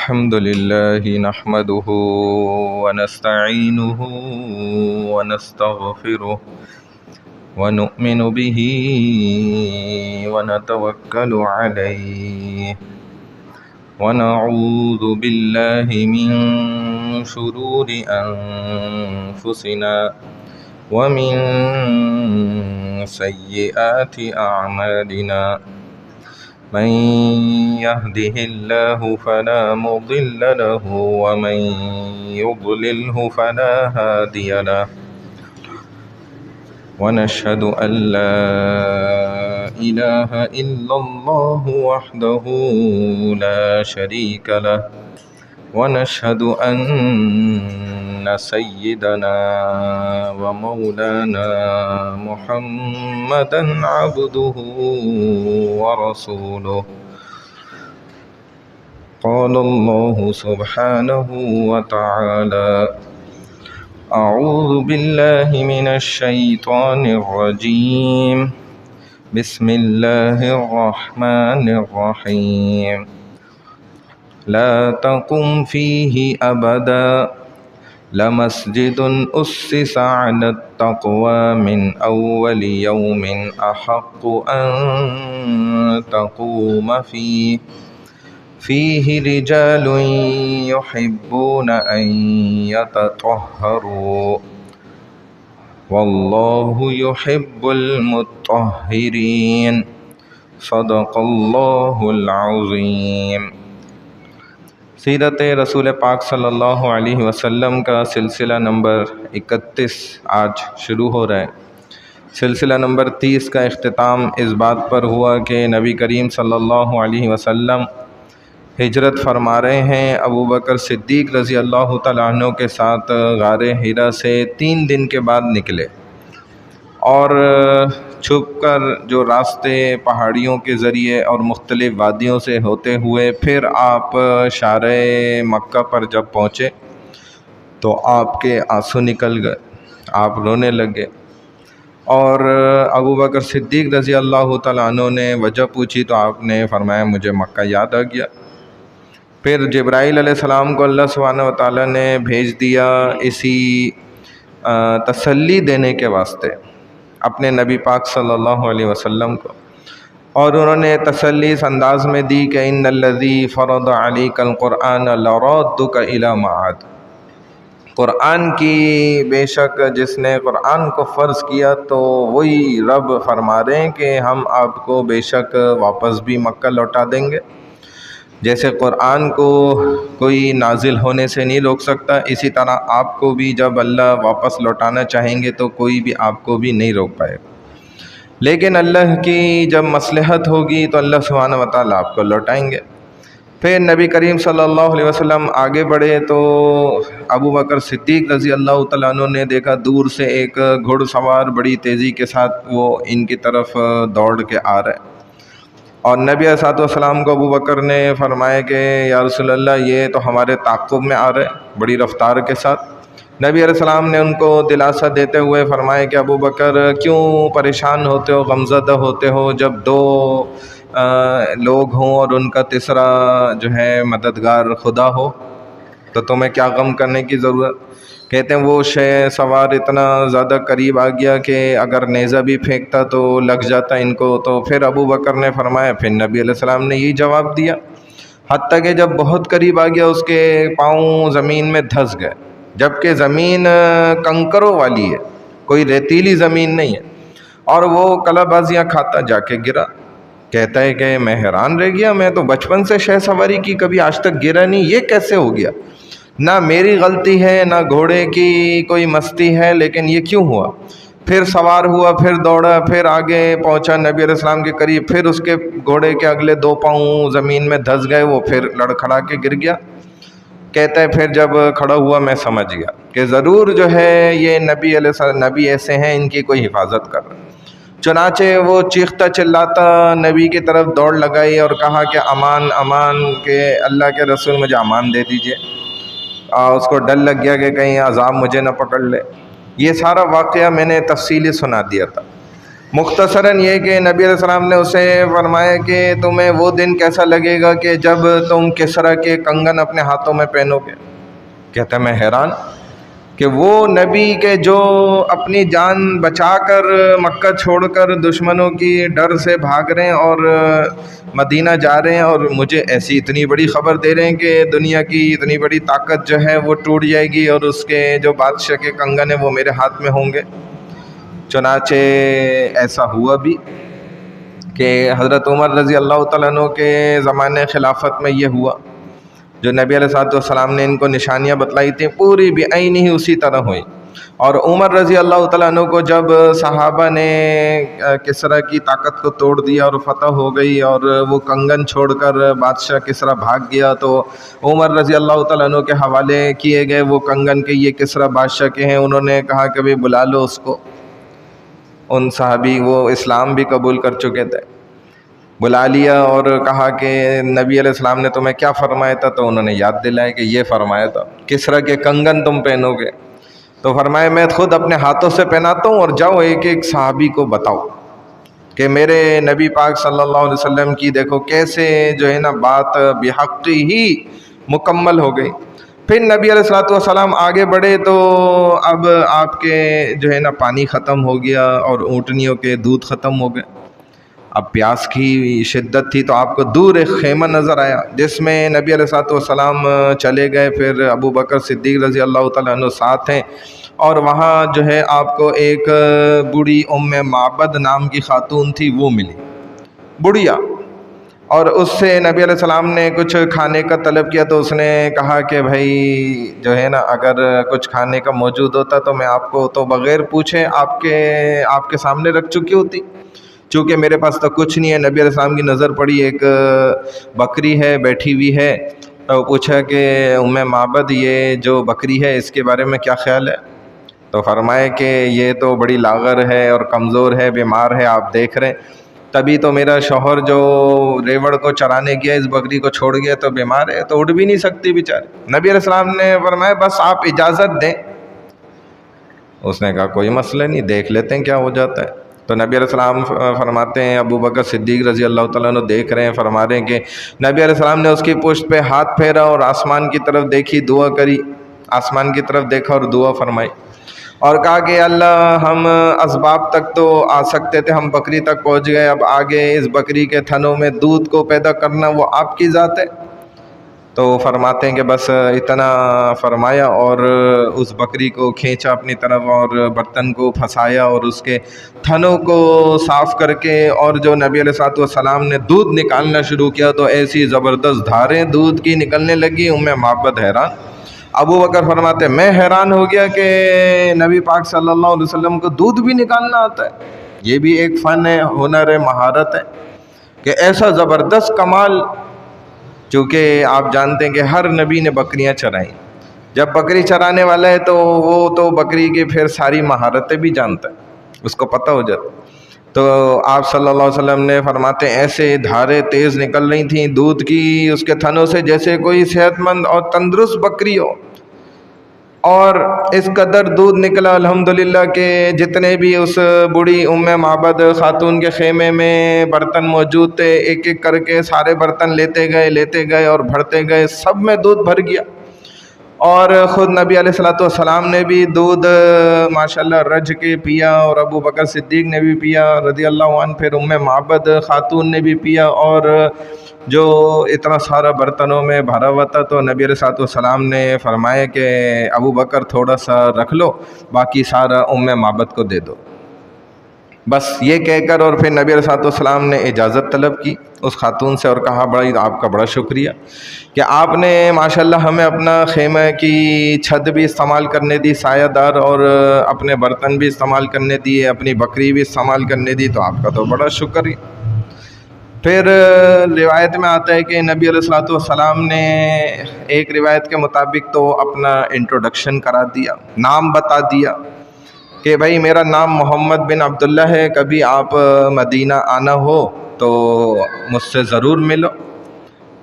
الحمد لله نحمده ونستعينه ونستغفره ونؤمن به ونتوكل عليه ونعوذ بالله من شرور أنفسنا ومن سيئات أعمالنا من يهده الله فلا مضل له ومن يضلله فلا هادي له ونشهد أن لا إله إلا الله وحده لا شريك له ونشهد أن سيدنا ومولانا محمدا عبده ورسوله قال الله سبحانه وتعالى أعوذ بالله من الشيطان الرجيم بسم الله الرحمن الرحيم لا تقم فيه أبدا لمسجد أسس على التقوى من أول يوم أحق أن تقوم فيه رجال يحبون أن يتطهروا والله يحب المطهرين صدق الله العظيم۔ سیرت رسول پاک صلی اللہ علیہ وسلم کا سلسلہ نمبر 31 آج شروع ہو رہا ہے۔ سلسلہ نمبر 30 کا اختتام اس بات پر ہوا کہ نبی کریم صلی اللہ علیہ وسلم ہجرت فرما رہے ہیں۔ ابو بکر صدیق رضی اللہ تعالیٰ عنہ کے ساتھ غار حرا سے 3 دن کے بعد نکلے اور چھپ کر جو راستے پہاڑیوں کے ذریعے اور مختلف وادیوں سے ہوتے ہوئے پھر آپ شارع مکہ پر جب پہنچے تو آپ کے آنسو نکل گئے، آپ رونے لگے اور ابو بکر صدیق رضی اللہ تعالیٰ عنہ نے وجہ پوچھی تو آپ نے فرمایا مجھے مکہ یاد آ گیا۔ پھر جبرائیل علیہ السلام کو اللہ سبحانہ وتعالیٰ نے بھیج دیا اسی تسلی دینے کے واسطے اپنے نبی پاک صلی اللہ علیہ وسلم کو، اور انہوں نے تسلی اس انداز میں دی کہ ان الذی فرض علیک القرآن لرادک الی معاد، قرآن کی بے شک جس نے قرآن کو فرض کیا تو وہی رب فرما رہے ہیں کہ ہم آپ کو بے شک واپس بھی مکہ لوٹا دیں گے۔ جیسے قرآن کو کوئی نازل ہونے سے نہیں روک سکتا، اسی طرح آپ کو بھی جب اللہ واپس لوٹانا چاہیں گے تو کوئی بھی آپ کو بھی نہیں روک پائے گا، لیکن اللہ کی جب مصلحت ہوگی تو اللہ سبحانہ وتعالیٰ آپ کو لوٹائیں گے۔ پھر نبی کریم صلی اللہ علیہ وسلم آگے بڑھے تو ابو بکر صدیق رضی اللہ تعالیٰ عنہ نے دیکھا دور سے ایک گھڑ سوار بڑی تیزی کے ساتھ وہ ان کی طرف دوڑ کے آ رہا ہے، اور نبی علیہ السلام کو ابو بکر نے فرمایا کہ یا رسول اللہ یہ تو ہمارے تعاقب میں آ رہا ہے بڑی رفتار کے ساتھ۔ نبی علیہ السلام نے ان کو دلاسا دیتے ہوئے فرمایا کہ ابو بکر کیوں پریشان ہوتے ہو، غمزدہ ہوتے ہو، جب 2 لوگ ہوں اور ان کا تیسرا جو ہے مددگار خدا ہو تو تمہیں کیا غم کرنے کی ضرورت۔ کہتے ہیں وہ سوار اتنا زیادہ قریب آ گیا کہ اگر نیزہ بھی پھینکتا تو لگ جاتا ان کو، تو پھر ابو بکر نے فرمایا، پھر نبی علیہ السلام نے یہی جواب دیا، حتیٰ کہ جب بہت قریب آ گیا اس کے پاؤں زمین میں دھس گئے، جبکہ زمین کنکروں والی ہے، کوئی ریتیلی زمین نہیں ہے، اور وہ کلا بازیاں کھاتا جا کے گرا۔ کہتا ہے کہ میں حیران رہ گیا، میں تو بچپن سے شہ سواری کی کبھی آج تک گرا نہیں، یہ کیسے ہو گیا؟ نہ میری غلطی ہے نہ گھوڑے کی کوئی مستی ہے، لیکن یہ کیوں ہوا؟ پھر سوار ہوا، پھر دوڑا، پھر آگے پہنچا نبی علیہ السلام کے قریب، پھر اس کے گھوڑے کے اگلے 2 پاؤں زمین میں دھس گئے، وہ پھر لڑکھڑا کے گر گیا۔ کہتا ہے پھر جب کھڑا ہوا میں سمجھ گیا کہ ضرور جو ہے یہ نبی ایسے ہیں ان کی کوئی حفاظت کر رہے ہیں۔ چنانچہ وہ چیختا چلاتا نبی کی طرف دوڑ لگائی اور کہا کہ امان امان، کہ اللہ کے رسول مجھے امان دے دیجئے۔ اس کو ڈر لگ گیا کہ کہیں عذاب مجھے نہ پکڑ لے۔ یہ سارا واقعہ میں نے تفصیلی سنا دیا تھا۔ مختصراً یہ کہ نبی علیہ السلام نے اسے فرمایا کہ تمہیں وہ دن کیسا لگے گا کہ جب تم کسریٰ کے کنگن اپنے ہاتھوں میں پہنو گے. کہتا ہے میں حیران کہ وہ نبی کے جو اپنی جان بچا کر مکہ چھوڑ کر دشمنوں کی ڈر سے بھاگ رہے ہیں اور مدینہ جا رہے ہیں، اور مجھے ایسی اتنی بڑی خبر دے رہے ہیں کہ دنیا کی اتنی بڑی طاقت جو ہے وہ ٹوٹ جائے گی اور اس کے جو بادشاہ کے کنگن ہیں وہ میرے ہاتھ میں ہوں گے. چنانچہ ایسا ہوا بھی کہ حضرت عمر رضی اللہ تعالیٰ عنہ کے زمانے خلافت میں یہ ہوا. جو نبی علیہ السلام نے ان کو نشانیاں بتلائی تھیں پوری بعین ہی اسی طرح ہوئی. اور عمر رضی اللہ تعالیٰ عنہ کو جب صحابہ نے کسریٰ کی طاقت کو توڑ دیا اور فتح ہو گئی اور وہ کنگن چھوڑ کر بادشاہ کسریٰ بھاگ گیا، تو عمر رضی اللہ تعالیٰ عنہ کے حوالے کیے گئے وہ کنگن کہ یہ کسریٰ بادشاہ کے ہیں. انہوں نے کہا کہ بلا لو اس کو. ان صحابی وہ اسلام بھی قبول کر چکے تھے، بلا لیا اور کہا کہ نبی علیہ السلام نے تمہیں کیا فرمایا تھا؟ تو انہوں نے یاد دلایا کہ یہ فرمایا تھا کسریٰ کے کنگن تم پہنو گے. تو فرمایا میں خود اپنے ہاتھوں سے پہناتا ہوں، اور جاؤ ایک ایک صحابی کو بتاؤ کہ میرے نبی پاک صلی اللہ علیہ وسلم کی دیکھو کیسے جو ہے نا بات بحق ہی مکمل ہو گئی. پھر نبی علیہ السلام آگے بڑھے تو اب آپ کے جو ہے نا پانی ختم ہو گیا اور اونٹنیوں کے دودھ ختم ہو گئے. اب پیاس کی شدت تھی تو آپ کو دور ایک خیمہ نظر آیا جس میں نبی علیہ السلام چلے گئے. پھر ابو بکر صدیق رضی اللہ تعالیٰ عنہ ساتھ ہیں، اور وہاں جو ہے آپ کو ایک بوڑھی ام معبد نام کی خاتون تھی، وہ ملی بڑھیا. اور اس سے نبی علیہ السلام نے کچھ کھانے کا طلب کیا تو اس نے کہا کہ بھائی جو ہے نا اگر کچھ کھانے کا موجود ہوتا تو میں آپ کو تو بغیر پوچھے آپ کے سامنے رکھ چکی ہوتی، چونکہ میرے پاس تو کچھ نہیں ہے. نبی علیہ السلام کی نظر پڑی ایک بکری ہے بیٹھی ہوئی ہے، تو پوچھا کہ ام معبد یہ جو بکری ہے اس کے بارے میں کیا خیال ہے؟ تو فرمائے کہ یہ تو بڑی لاغر ہے اور کمزور ہے، بیمار ہے، آپ دیکھ رہے ہیں. تبھی تو میرا شوہر جو ریوڑ کو چرانے گیا اس بکری کو چھوڑ گیا تو بیمار ہے، تو اٹھ بھی نہیں سکتی بیچاری. نبی علیہ السلام نے فرمایا بس آپ اجازت دیں. اس نے کہا کوئی مسئلہ نہیں، دیکھ لیتے ہیں کیا ہو جاتا ہے. تو نبی علیہ السلام فرماتے ہیں، ابو بکر صدیق رضی اللہ تعالیٰ عنہ دیکھ رہے ہیں، فرما رہے ہیں کہ نبی علیہ السلام نے اس کی پشت پہ ہاتھ پھیرا اور آسمان کی طرف دیکھی، دعا کری، آسمان کی طرف دیکھا اور دعا فرمائی اور کہا کہ اللہ ہم اسباب تک تو آ سکتے تھے، ہم بکری تک پہنچ گئے، اب آگے اس بکری کے تھنوں میں دودھ کو پیدا کرنا وہ آپ کی ذات ہے. تو فرماتے ہیں کہ بس اتنا فرمایا اور اس بکری کو کھینچا اپنی طرف اور برتن کو پھنسایا اور اس کے تھنوں کو صاف کر کے اور جو نبی علیہ السلام نے دودھ نکالنا شروع کیا تو ایسی زبردست دھاریں دودھ کی نکلنے لگی. ام معبد حیران. ابو بکر فرماتے ہیں میں حیران ہو گیا کہ نبی پاک صلی اللہ علیہ وسلم کو دودھ بھی نکالنا آتا ہے. یہ بھی ایک فن ہے، ہنر ہے، مہارت ہے کہ ایسا زبردست کمال. چونکہ آپ جانتے ہیں کہ ہر نبی نے بکریاں چرائیں، جب بکری چرانے والا ہے تو وہ تو بکری کی پھر ساری مہارتیں بھی جانتا ہے، اس کو پتہ ہو جاتا. تو آپ صلی اللہ علیہ وسلم نے فرماتے ہیں ایسے دھاریں تیز نکل رہی تھیں دودھ کی اس کے تھنوں سے جیسے کوئی صحت مند اور تندرست بکری ہو. اور اس قدر دودھ نکلا الحمدللہ کہ جتنے بھی اس بوڑھی ام معبد خاتون کے خیمے میں برتن موجود تھے ایک ایک کر کے سارے برتن لیتے گئے اور بھرتے گئے، سب میں دودھ بھر گیا. اور خود نبی علیہ السلام نے بھی دودھ ماشاءاللہ رج کے پیا اور ابو بکر صدیق نے بھی پیا رضی اللہ عنہ، پھر ام معبد خاتون نے بھی پیا. اور جو اتنا سارا برتنوں میں بھرا ہوا تھا تو نبی علیہ السلام نے فرمایا کہ ابو بکر تھوڑا سا رکھ لو، باقی سارا ام معبد کو دے دو. بس یہ کہہ کر اور پھر نبی علیہ السلام نے اجازت طلب کی اس خاتون سے اور کہا بڑا آپ کا بڑا شکریہ کہ آپ نے ماشاءاللہ ہمیں اپنا خیمہ کی چھت بھی استعمال کرنے دی سایہ دار، اور اپنے برتن بھی استعمال کرنے دیے، اپنی بکری بھی استعمال کرنے دی، تو آپ کا تو بڑا شکر ہے. پھر روایت میں آتا ہے کہ نبی علیہ السلام نے ایک روایت کے مطابق تو اپنا انٹروڈکشن کرا دیا، نام بتا دیا کہ بھائی میرا نام محمد بن عبداللہ ہے، کبھی آپ مدینہ آنا ہو تو مجھ سے ضرور ملو،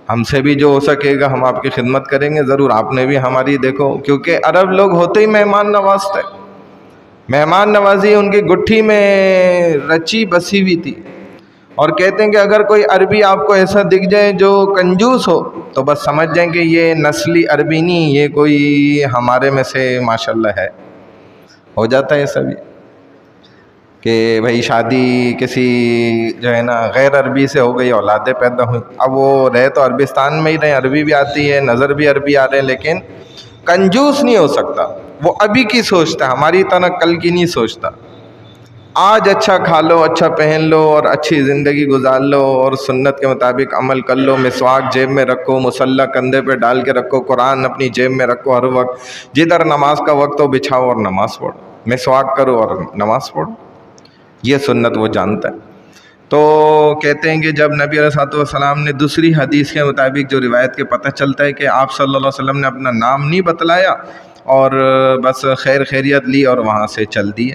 ہم سے بھی جو ہو سکے گا ہم آپ کی خدمت کریں گے ضرور. آپ نے بھی ہماری دیکھو، کیونکہ عرب لوگ ہوتے ہی مہمان نواز تھے، مہمان نوازی ان کی گٹھی میں رچی بسی ہوئی تھی. اور کہتے ہیں کہ اگر کوئی عربی آپ کو ایسا دکھ جائے جو کنجوس ہو تو بس سمجھ جائیں کہ یہ نسلی عربی نہیں، یہ کوئی ہمارے میں سے ماشاءاللہ ہے. ہو جاتا ہے ایسا بھی کہ بھائی شادی کسی جو ہے نا غیر عربی سے ہو گئی، اولادیں پیدا ہوئی، اب وہ رہے تو عربستان میں ہی رہے، عربی بھی آتی ہے، نظر بھی عربی آ رہے ہیں، لیکن کنجوس نہیں ہو سکتا. وہ ابھی کی سوچتا ہے، ہماری طرح کل کی نہیں سوچتا. آج اچھا کھا لو، اچھا پہن لو اور اچھی زندگی گزار لو اور سنت کے مطابق عمل کر لو. مسواک جیب میں رکھو، مصلی کندھے پہ ڈال کے رکھو، قرآن اپنی جیب میں رکھو، ہر وقت جدھر نماز کا وقت ہو بچھاؤ اور نماز پڑھو، مسواک کرو اور نماز پڑھو. یہ سنت وہ جانتا ہے. تو کہتے ہیں کہ جب نبی علیہ الصلوۃ والسلام نے دوسری حدیث کے مطابق جو روایت کے پتہ چلتا ہے کہ آپ صلی اللہ علیہ وسلم نے اپنا نام نہیں بتلایا اور بس خیر خیریت لی اور وہاں سے چل دیے.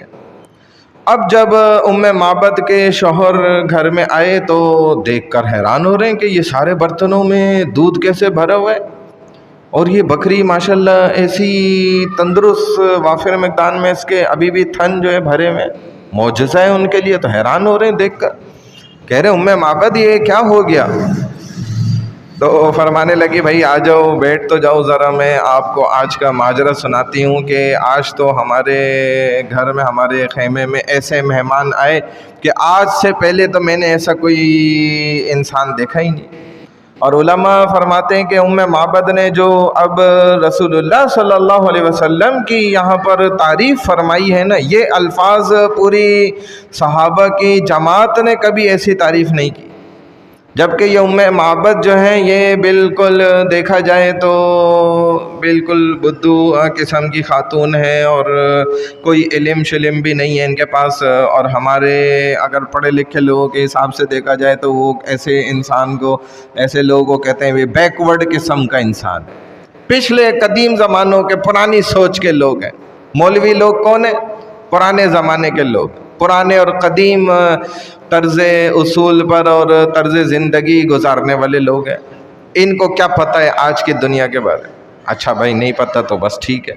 اب جب ام معبد کے شوہر گھر میں آئے تو دیکھ کر حیران ہو رہے ہیں کہ یہ سارے برتنوں میں دودھ کیسے بھرا ہوا ہے، اور یہ بکری ماشاءاللہ ایسی تندرست وافر مقدار میں اس کے ابھی بھی تھن جو ہے بھرے ہوئے، معجزہ ہے ان کے لیے. تو حیران ہو رہے ہیں دیکھ کر، کہہ رہے ام معبد یہ کیا ہو گیا؟ تو فرمانے لگی بھائی آ جاؤ، بیٹھ تو جاؤ ذرا، میں آپ کو آج کا ماجرا سناتی ہوں کہ آج تو ہمارے گھر میں، ہمارے خیمے میں ایسے مہمان آئے کہ آج سے پہلے تو میں نے ایسا کوئی انسان دیکھا ہی نہیں. اور علماء فرماتے ہیں کہ ام معبد نے جو اب رسول اللہ صلی اللہ علیہ وسلم کی یہاں پر تعریف فرمائی ہے نا، یہ الفاظ پوری صحابہ کی جماعت نے کبھی ایسی تعریف نہیں کی. جبکہ یہ ام معبد جو ہیں یہ بالکل دیکھا جائے تو بالکل بدو قسم کی خاتون ہے اور کوئی علم شلم بھی نہیں ہے ان کے پاس. اور ہمارے اگر پڑھے لکھے لوگوں کے حساب سے دیکھا جائے تو وہ ایسے انسان کو، ایسے لوگوں کو کہتے ہیں بیکورڈ قسم کا انسان، پچھلے قدیم زمانوں کے پرانی سوچ کے لوگ ہیں. مولوی لوگ کون ہیں؟ پرانے زمانے کے لوگ، پرانے اور قدیم طرز اصول پر اور طرز زندگی گزارنے والے لوگ ہیں. ان کو کیا پتہ ہے آج کی دنیا کے بارے میں؟ اچھا بھائی نہیں پتہ تو بس ٹھیک ہے.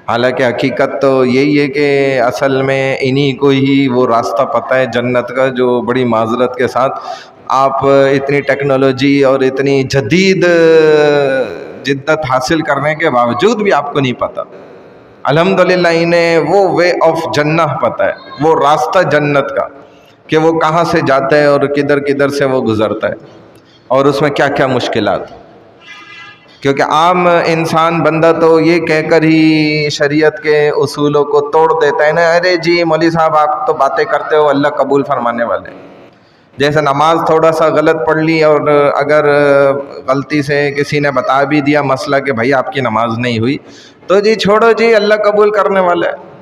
حالانکہ حقیقت تو یہی ہے کہ اصل میں انہی کو ہی وہ راستہ پتہ ہے جنت کا، جو بڑی معذرت کے ساتھ آپ اتنی ٹیکنالوجی اور اتنی جدید جدت حاصل کرنے کے باوجود بھی آپ کو نہیں پتہ. الحمدللہ انہیں وہ وے آف جنہ پتہ ہے، وہ راستہ جنت کا کہ وہ کہاں سے جاتا ہے اور کدھر کدھر سے وہ گزرتا ہے اور اس میں کیا کیا مشکلات. کیونکہ عام انسان بندہ تو یہ کہہ کر ہی شریعت کے اصولوں کو توڑ دیتا ہے نا، ارے جی مولوی صاحب آپ تو باتیں کرتے ہو، اللہ قبول فرمانے والے. جیسے نماز تھوڑا سا غلط پڑھ لی اور اگر غلطی سے کسی نے بتا بھی دیا مسئلہ کہ بھائی آپ کی نماز نہیں ہوئی، تو جی چھوڑو جی اللہ قبول کرنے والا ہے.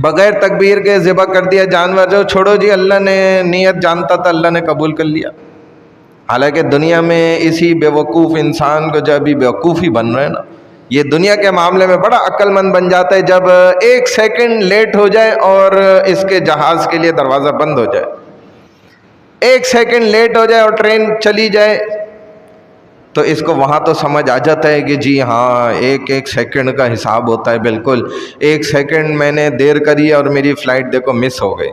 بغیر تکبیر کے ذبح کر دیا جانور، جو چھوڑو جی اللہ نے نیت جانتا تھا، اللہ نے قبول کر لیا. حالانکہ دنیا میں اسی بے وقوف انسان کو جب ابھی بیوقوف ہی بن رہے ہیں نا، یہ دنیا کے معاملے میں بڑا عقل مند بن جاتا ہے جب ایک سیکنڈ لیٹ ہو جائے اور اس کے جہاز کے لیے دروازہ بند ہو جائے. ایک سیکنڈ لیٹ ہو جائے اور ٹرین چلی جائے تو اس کو وہاں تو سمجھ آ جاتا ہے کہ جی ہاں ایک ایک سیکنڈ کا حساب ہوتا ہے. بالکل ایک سیکنڈ میں نے دیر کری اور میری فلائٹ دیکھو مس ہو گئی.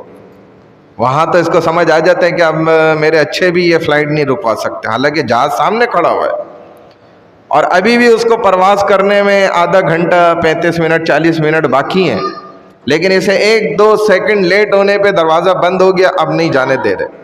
وہاں تو اس کو سمجھ آ جاتا ہے کہ اب میرے اچھے بھی یہ فلائٹ نہیں رکوا سکتے، حالانکہ جہاز سامنے کھڑا ہوا ہے اور ابھی بھی اس کو پرواز کرنے میں آدھا گھنٹہ 35 منٹ 40 منٹ باقی ہیں، لیکن اسے 1-2 سیکنڈ لیٹ ہونے پہ دروازہ بند ہو گیا، اب نہیں جانے دے رہے.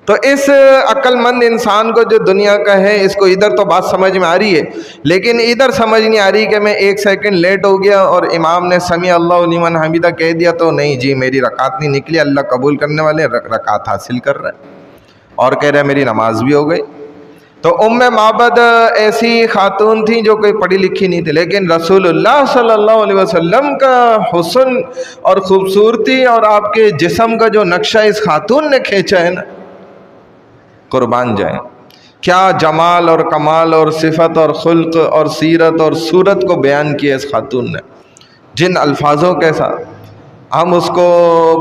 تو اس عقل مند انسان کو جو دنیا کا ہے، اس کو ادھر تو بات سمجھ میں آ رہی ہے، لیکن ادھر سمجھ نہیں آ رہی کہ میں 1 سیکنڈ لیٹ ہو گیا اور امام نے سمیع اللہ لمن حمیدہ کہہ دیا تو نہیں جی میری رکعت نہیں نکلی، اللہ قبول کرنے والے رکعت حاصل کر رہے اور کہہ رہے میری نماز بھی ہو گئی. تو ام معبد ایسی خاتون تھی جو کوئی پڑھی لکھی نہیں تھی، لیکن رسول اللہ صلی اللہ علیہ وسلم کا حسن اور خوبصورتی اور آپ کے جسم کا جو نقشہ اس خاتون نے کھینچا ہے نا، قربان جائیں. کیا جمال اور کمال اور صفت اور خلق اور سیرت اور صورت کو بیان کیا اس خاتون نے، جن الفاظوں کے ساتھ ہم اس کو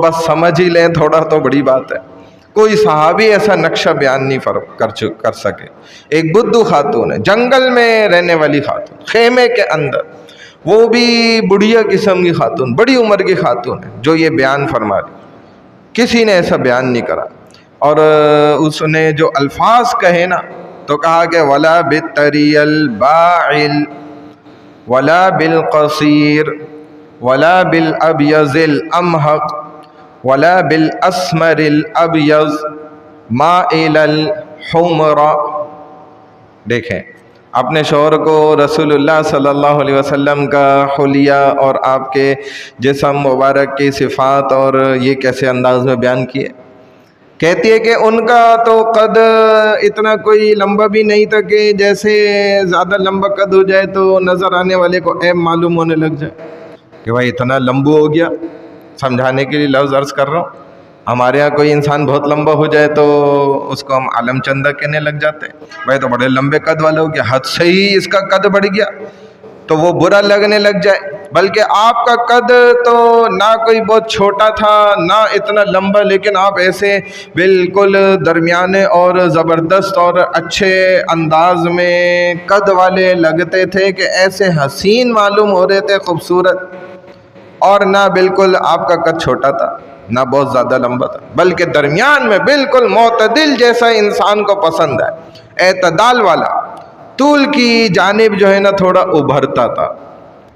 بس سمجھ ہی لیں تھوڑا تو بڑی بات ہے. کوئی صحابی ایسا نقشہ بیان نہیں کر سکے. ایک بدو خاتون ہے، جنگل میں رہنے والی خاتون، خیمے کے اندر، وہ بھی بڑھیا قسم کی خاتون، بڑی عمر کی خاتون ہے جو یہ بیان فرما رہی، کسی نے ایسا بیان نہیں کرا۔ اور اس نے جو الفاظ کہے نا تو کہا کہ ولا بالطری الباعل ولا بالقصیر ولا بالابیض الامحق ولا بالاسمر الابیض مائل الحمر۔ دیکھیں اپنے شوہر کو رسول اللہ صلی اللہ علیہ وسلم کا حلیہ اور آپ کے جسم مبارک کی صفات اور یہ کیسے انداز میں بیان کیے۔ کہتی ہے کہ ان کا تو قد اتنا کوئی لمبا بھی نہیں تھا کہ جیسے زیادہ لمبا قد ہو جائے تو نظر آنے والے کو عیب معلوم ہونے لگ جائے کہ بھائی اتنا لمبو ہو گیا۔ سمجھانے کے لیے لفظ عرض کر رہا ہوں، ہمارے یہاں کوئی انسان بہت لمبا ہو جائے تو اس کو ہم عالم چندہ کہنے لگ جاتے ہیں، بھائی تو بڑے لمبے قد والا ہو گیا، حد سے ہی اس کا قد بڑھ گیا تو وہ برا لگنے لگ جائے۔ بلکہ آپ کا قد تو نہ کوئی بہت چھوٹا تھا نہ اتنا لمبا، لیکن آپ ایسے بالکل درمیانے اور زبردست اور اچھے انداز میں قد والے لگتے تھے کہ ایسے حسین معلوم ہو رہے تھے، خوبصورت، اور نہ بالکل آپ کا قد چھوٹا تھا نہ بہت زیادہ لمبا تھا، بلکہ درمیان میں بالکل معتدل جیسا انسان کو پسند ہے، اعتدال والا، طول کی جانب جو ہے نا تھوڑا ابھرتا تھا،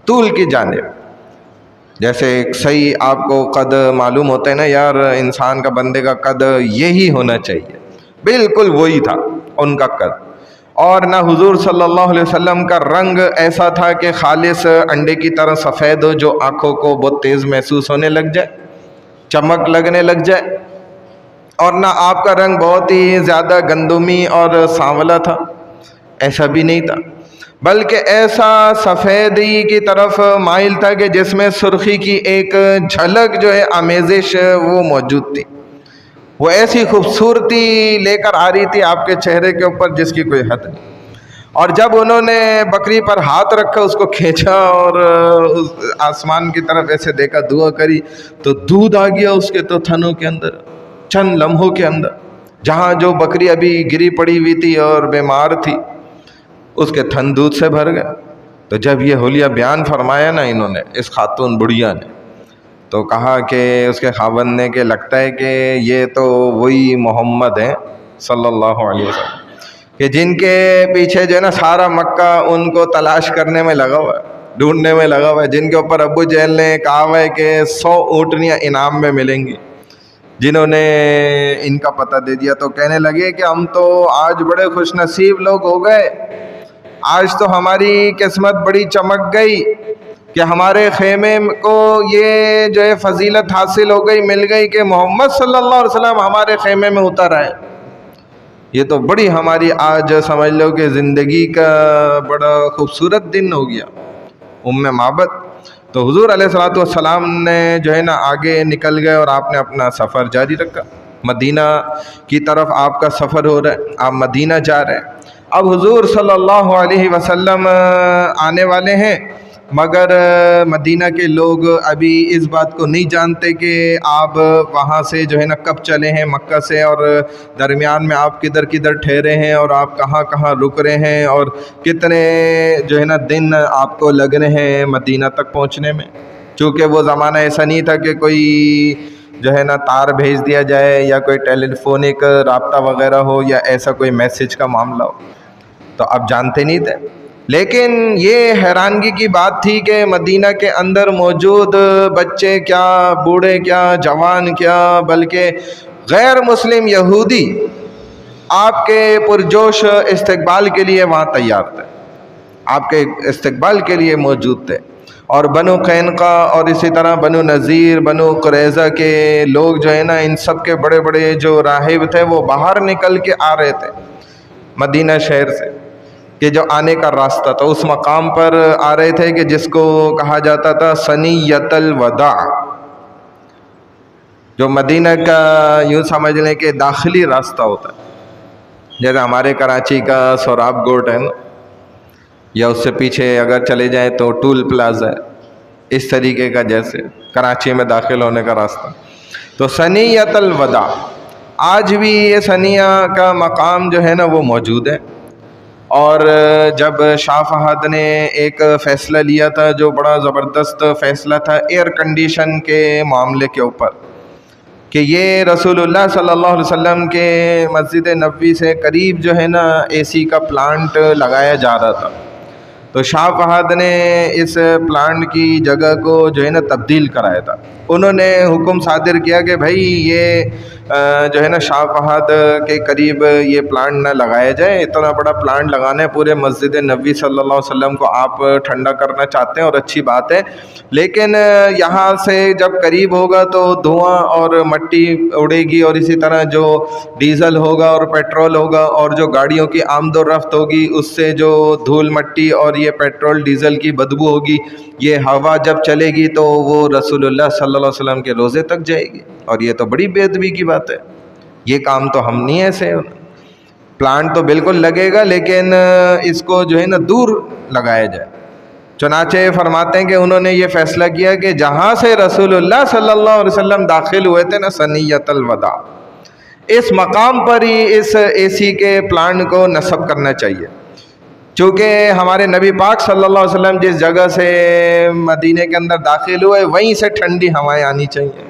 طول کی جانب، جیسے ایک صحیح آپ کو قد معلوم ہوتا ہے نا یار انسان کا، بندے کا قد یہی ہونا چاہیے، بالکل وہی تھا ان کا قد۔ اور نہ حضور صلی اللہ علیہ وسلم کا رنگ ایسا تھا کہ خالص انڈے کی طرح سفید ہو جو آنکھوں کو بہت تیز محسوس ہونے لگ جائے، چمک لگنے لگ جائے، اور نہ آپ کا رنگ بہت ہی زیادہ گندمی اور سانولا تھا، ایسا بھی نہیں تھا، بلکہ ایسا سفیدی کی طرف مائل تھا کہ جس میں سرخی کی ایک جھلک جو ہے آمیزش وہ موجود تھی، وہ ایسی خوبصورتی لے کر آ رہی تھی آپ کے چہرے کے اوپر جس کی کوئی حد نہیں۔ اور جب انہوں نے بکری پر ہاتھ رکھا، اس کو کھینچا اور آسمان کی طرف ایسے دیکھا، دعا کری تو دودھ آ گیا اس کے تو تھنوں کے اندر، چند لمحوں کے اندر، جہاں جو بکری ابھی گری پڑی ہوئی تھی اور بیمار تھی اس کے تھن دودھ سے بھر گئے۔ تو جب یہ حلیہ بیان فرمایا نا انہوں نے، اس خاتون بڑھیا نے، تو کہا کہ اس کے خاوند نے کہ لگتا ہے کہ یہ تو وہی محمد ہیں صلی اللہ علیہ وسلم کہ جن کے پیچھے جو ہے نا سارا مکہ ان کو تلاش کرنے میں لگا ہوا ہے، ڈھونڈنے میں لگا ہوا ہے، جن کے اوپر ابو جہل نے کہا ہوا ہے کہ 100 اونٹنیاں انعام میں ملیں گی، جنہوں نے ان کا پتہ دے دیا۔ تو کہنے لگے کہ ہم تو آج بڑے خوش نصیب لوگ ہو گئے، آج تو ہماری قسمت بڑی چمک گئی کہ ہمارے خیمے کو یہ جو ہے فضیلت حاصل ہو گئی، مل گئی کہ محمد صلی اللہ علیہ وسلم ہمارے خیمے میں اتر آئے۔ یہ تو بڑی ہماری آج سمجھ لو کہ زندگی کا بڑا خوبصورت دن ہو گیا۔ معبد تو حضور علیہ الصلوۃ والسلام نے جو ہے نا آگے نکل گئے اور آپ نے اپنا سفر جاری رکھا، مدینہ کی طرف آپ کا سفر ہو رہا ہے، آپ مدینہ جا رہے ہیں۔ اب حضور صلی اللہ علیہ وسلم آنے والے ہیں، مگر مدینہ کے لوگ ابھی اس بات کو نہیں جانتے کہ آپ وہاں سے جو ہے نا کب چلے ہیں مکہ سے، اور درمیان میں آپ کدھر کدھر ٹھہرے ہیں اور آپ کہاں کہاں رک رہے ہیں اور کتنے جو ہے نا دن آپ کو لگ رہے ہیں مدینہ تک پہنچنے میں، چونکہ وہ زمانہ ایسا نہیں تھا کہ کوئی جو ہے نا تار بھیج دیا جائے یا کوئی ٹیلی فونک رابطہ وغیرہ ہو یا ایسا کوئی میسج کا معاملہ ہو، تو اب جانتے نہیں تھے۔ لیکن یہ حیرانگی کی بات تھی کہ مدینہ کے اندر موجود بچے کیا، بوڑھے کیا، جوان کیا، بلکہ غیر مسلم یہودی آپ کے پرجوش استقبال کے لیے وہاں تیار تھے، آپ کے استقبال کے لیے موجود تھے۔ اور بنو قینقا اور اسی طرح بنو نذیر، بنو قریظہ کے لوگ جو ہے نا ان سب کے بڑے بڑے جو راہب تھے وہ باہر نکل کے آ رہے تھے مدینہ شہر سے، کہ جو آنے کا راستہ تھا اس مقام پر آ رہے تھے کہ جس کو کہا جاتا تھا ثنیۃ الوداع، جو مدینہ کا یوں سمجھ لیں کہ داخلی راستہ ہوتا ہے، جیسے ہمارے کراچی کا سوراب گوٹ ہے نا، یا اس سے پیچھے اگر چلے جائیں تو ٹول پلازا ہے، اس طریقے کا جیسے کراچی میں داخل ہونے کا راستہ۔ تو ثنیۃ الوداع آج بھی یہ ثنیہ کا مقام جو ہے نا وہ موجود ہے، اور جب شاہ فہد نے ایک فیصلہ لیا تھا جو بڑا زبردست فیصلہ تھا ایئر کنڈیشن کے معاملے کے اوپر، کہ یہ رسول اللہ صلی اللہ علیہ وسلم کے مسجد نبوی سے قریب جو ہے نا اے سی کا پلانٹ لگایا جا رہا تھا، تو شاہ فہد نے اس پلانٹ کی جگہ کو جو ہے نا تبدیل کرایا تھا۔ انہوں نے حکم صادر کیا کہ بھائی یہ جو ہے نا شاہ فہد کے قریب یہ پلانٹ نہ لگایا جائے، اتنا بڑا پلانٹ لگانا ہے پورے مسجد نبوی صلی اللہ علیہ وسلم کو، آپ ٹھنڈا کرنا چاہتے ہیں اور اچھی بات ہے، لیکن یہاں سے جب قریب ہوگا تو دھواں اور مٹی اڑے گی، اور اسی طرح جو ڈیزل ہوگا اور پیٹرول ہوگا اور جو گاڑیوں کی آمد و رفت ہوگی اس سے جو دھول مٹی اور یہ پیٹرول ڈیزل کی بدبو ہوگی، یہ ہوا جب چلے گی تو وہ رسول اللہ صلی اللہ علیہ وسلم کے روزے تک جائے گی، اور یہ تو بڑی بے ادبی کی بات ہے، یہ کام تو ہم نہیں ایسے، پلانٹ تو بالکل لگے گا لیکن اس کو جو ہے نا دور لگایا جائے۔ چنانچہ فرماتے ہیں کہ انہوں نے یہ فیصلہ کیا کہ جہاں سے رسول اللہ صلی اللہ علیہ وسلم داخل ہوئے تھے نا ثنیۃ الوداع، اس مقام پر ہی اس اے سی کے پلانٹ کو نصب کرنا چاہیے، چونکہ ہمارے نبی پاک صلی اللہ علیہ وسلم جس جگہ سے مدینے کے اندر داخل ہوئے وہیں سے ٹھنڈی ہوائیں آنی چاہیے،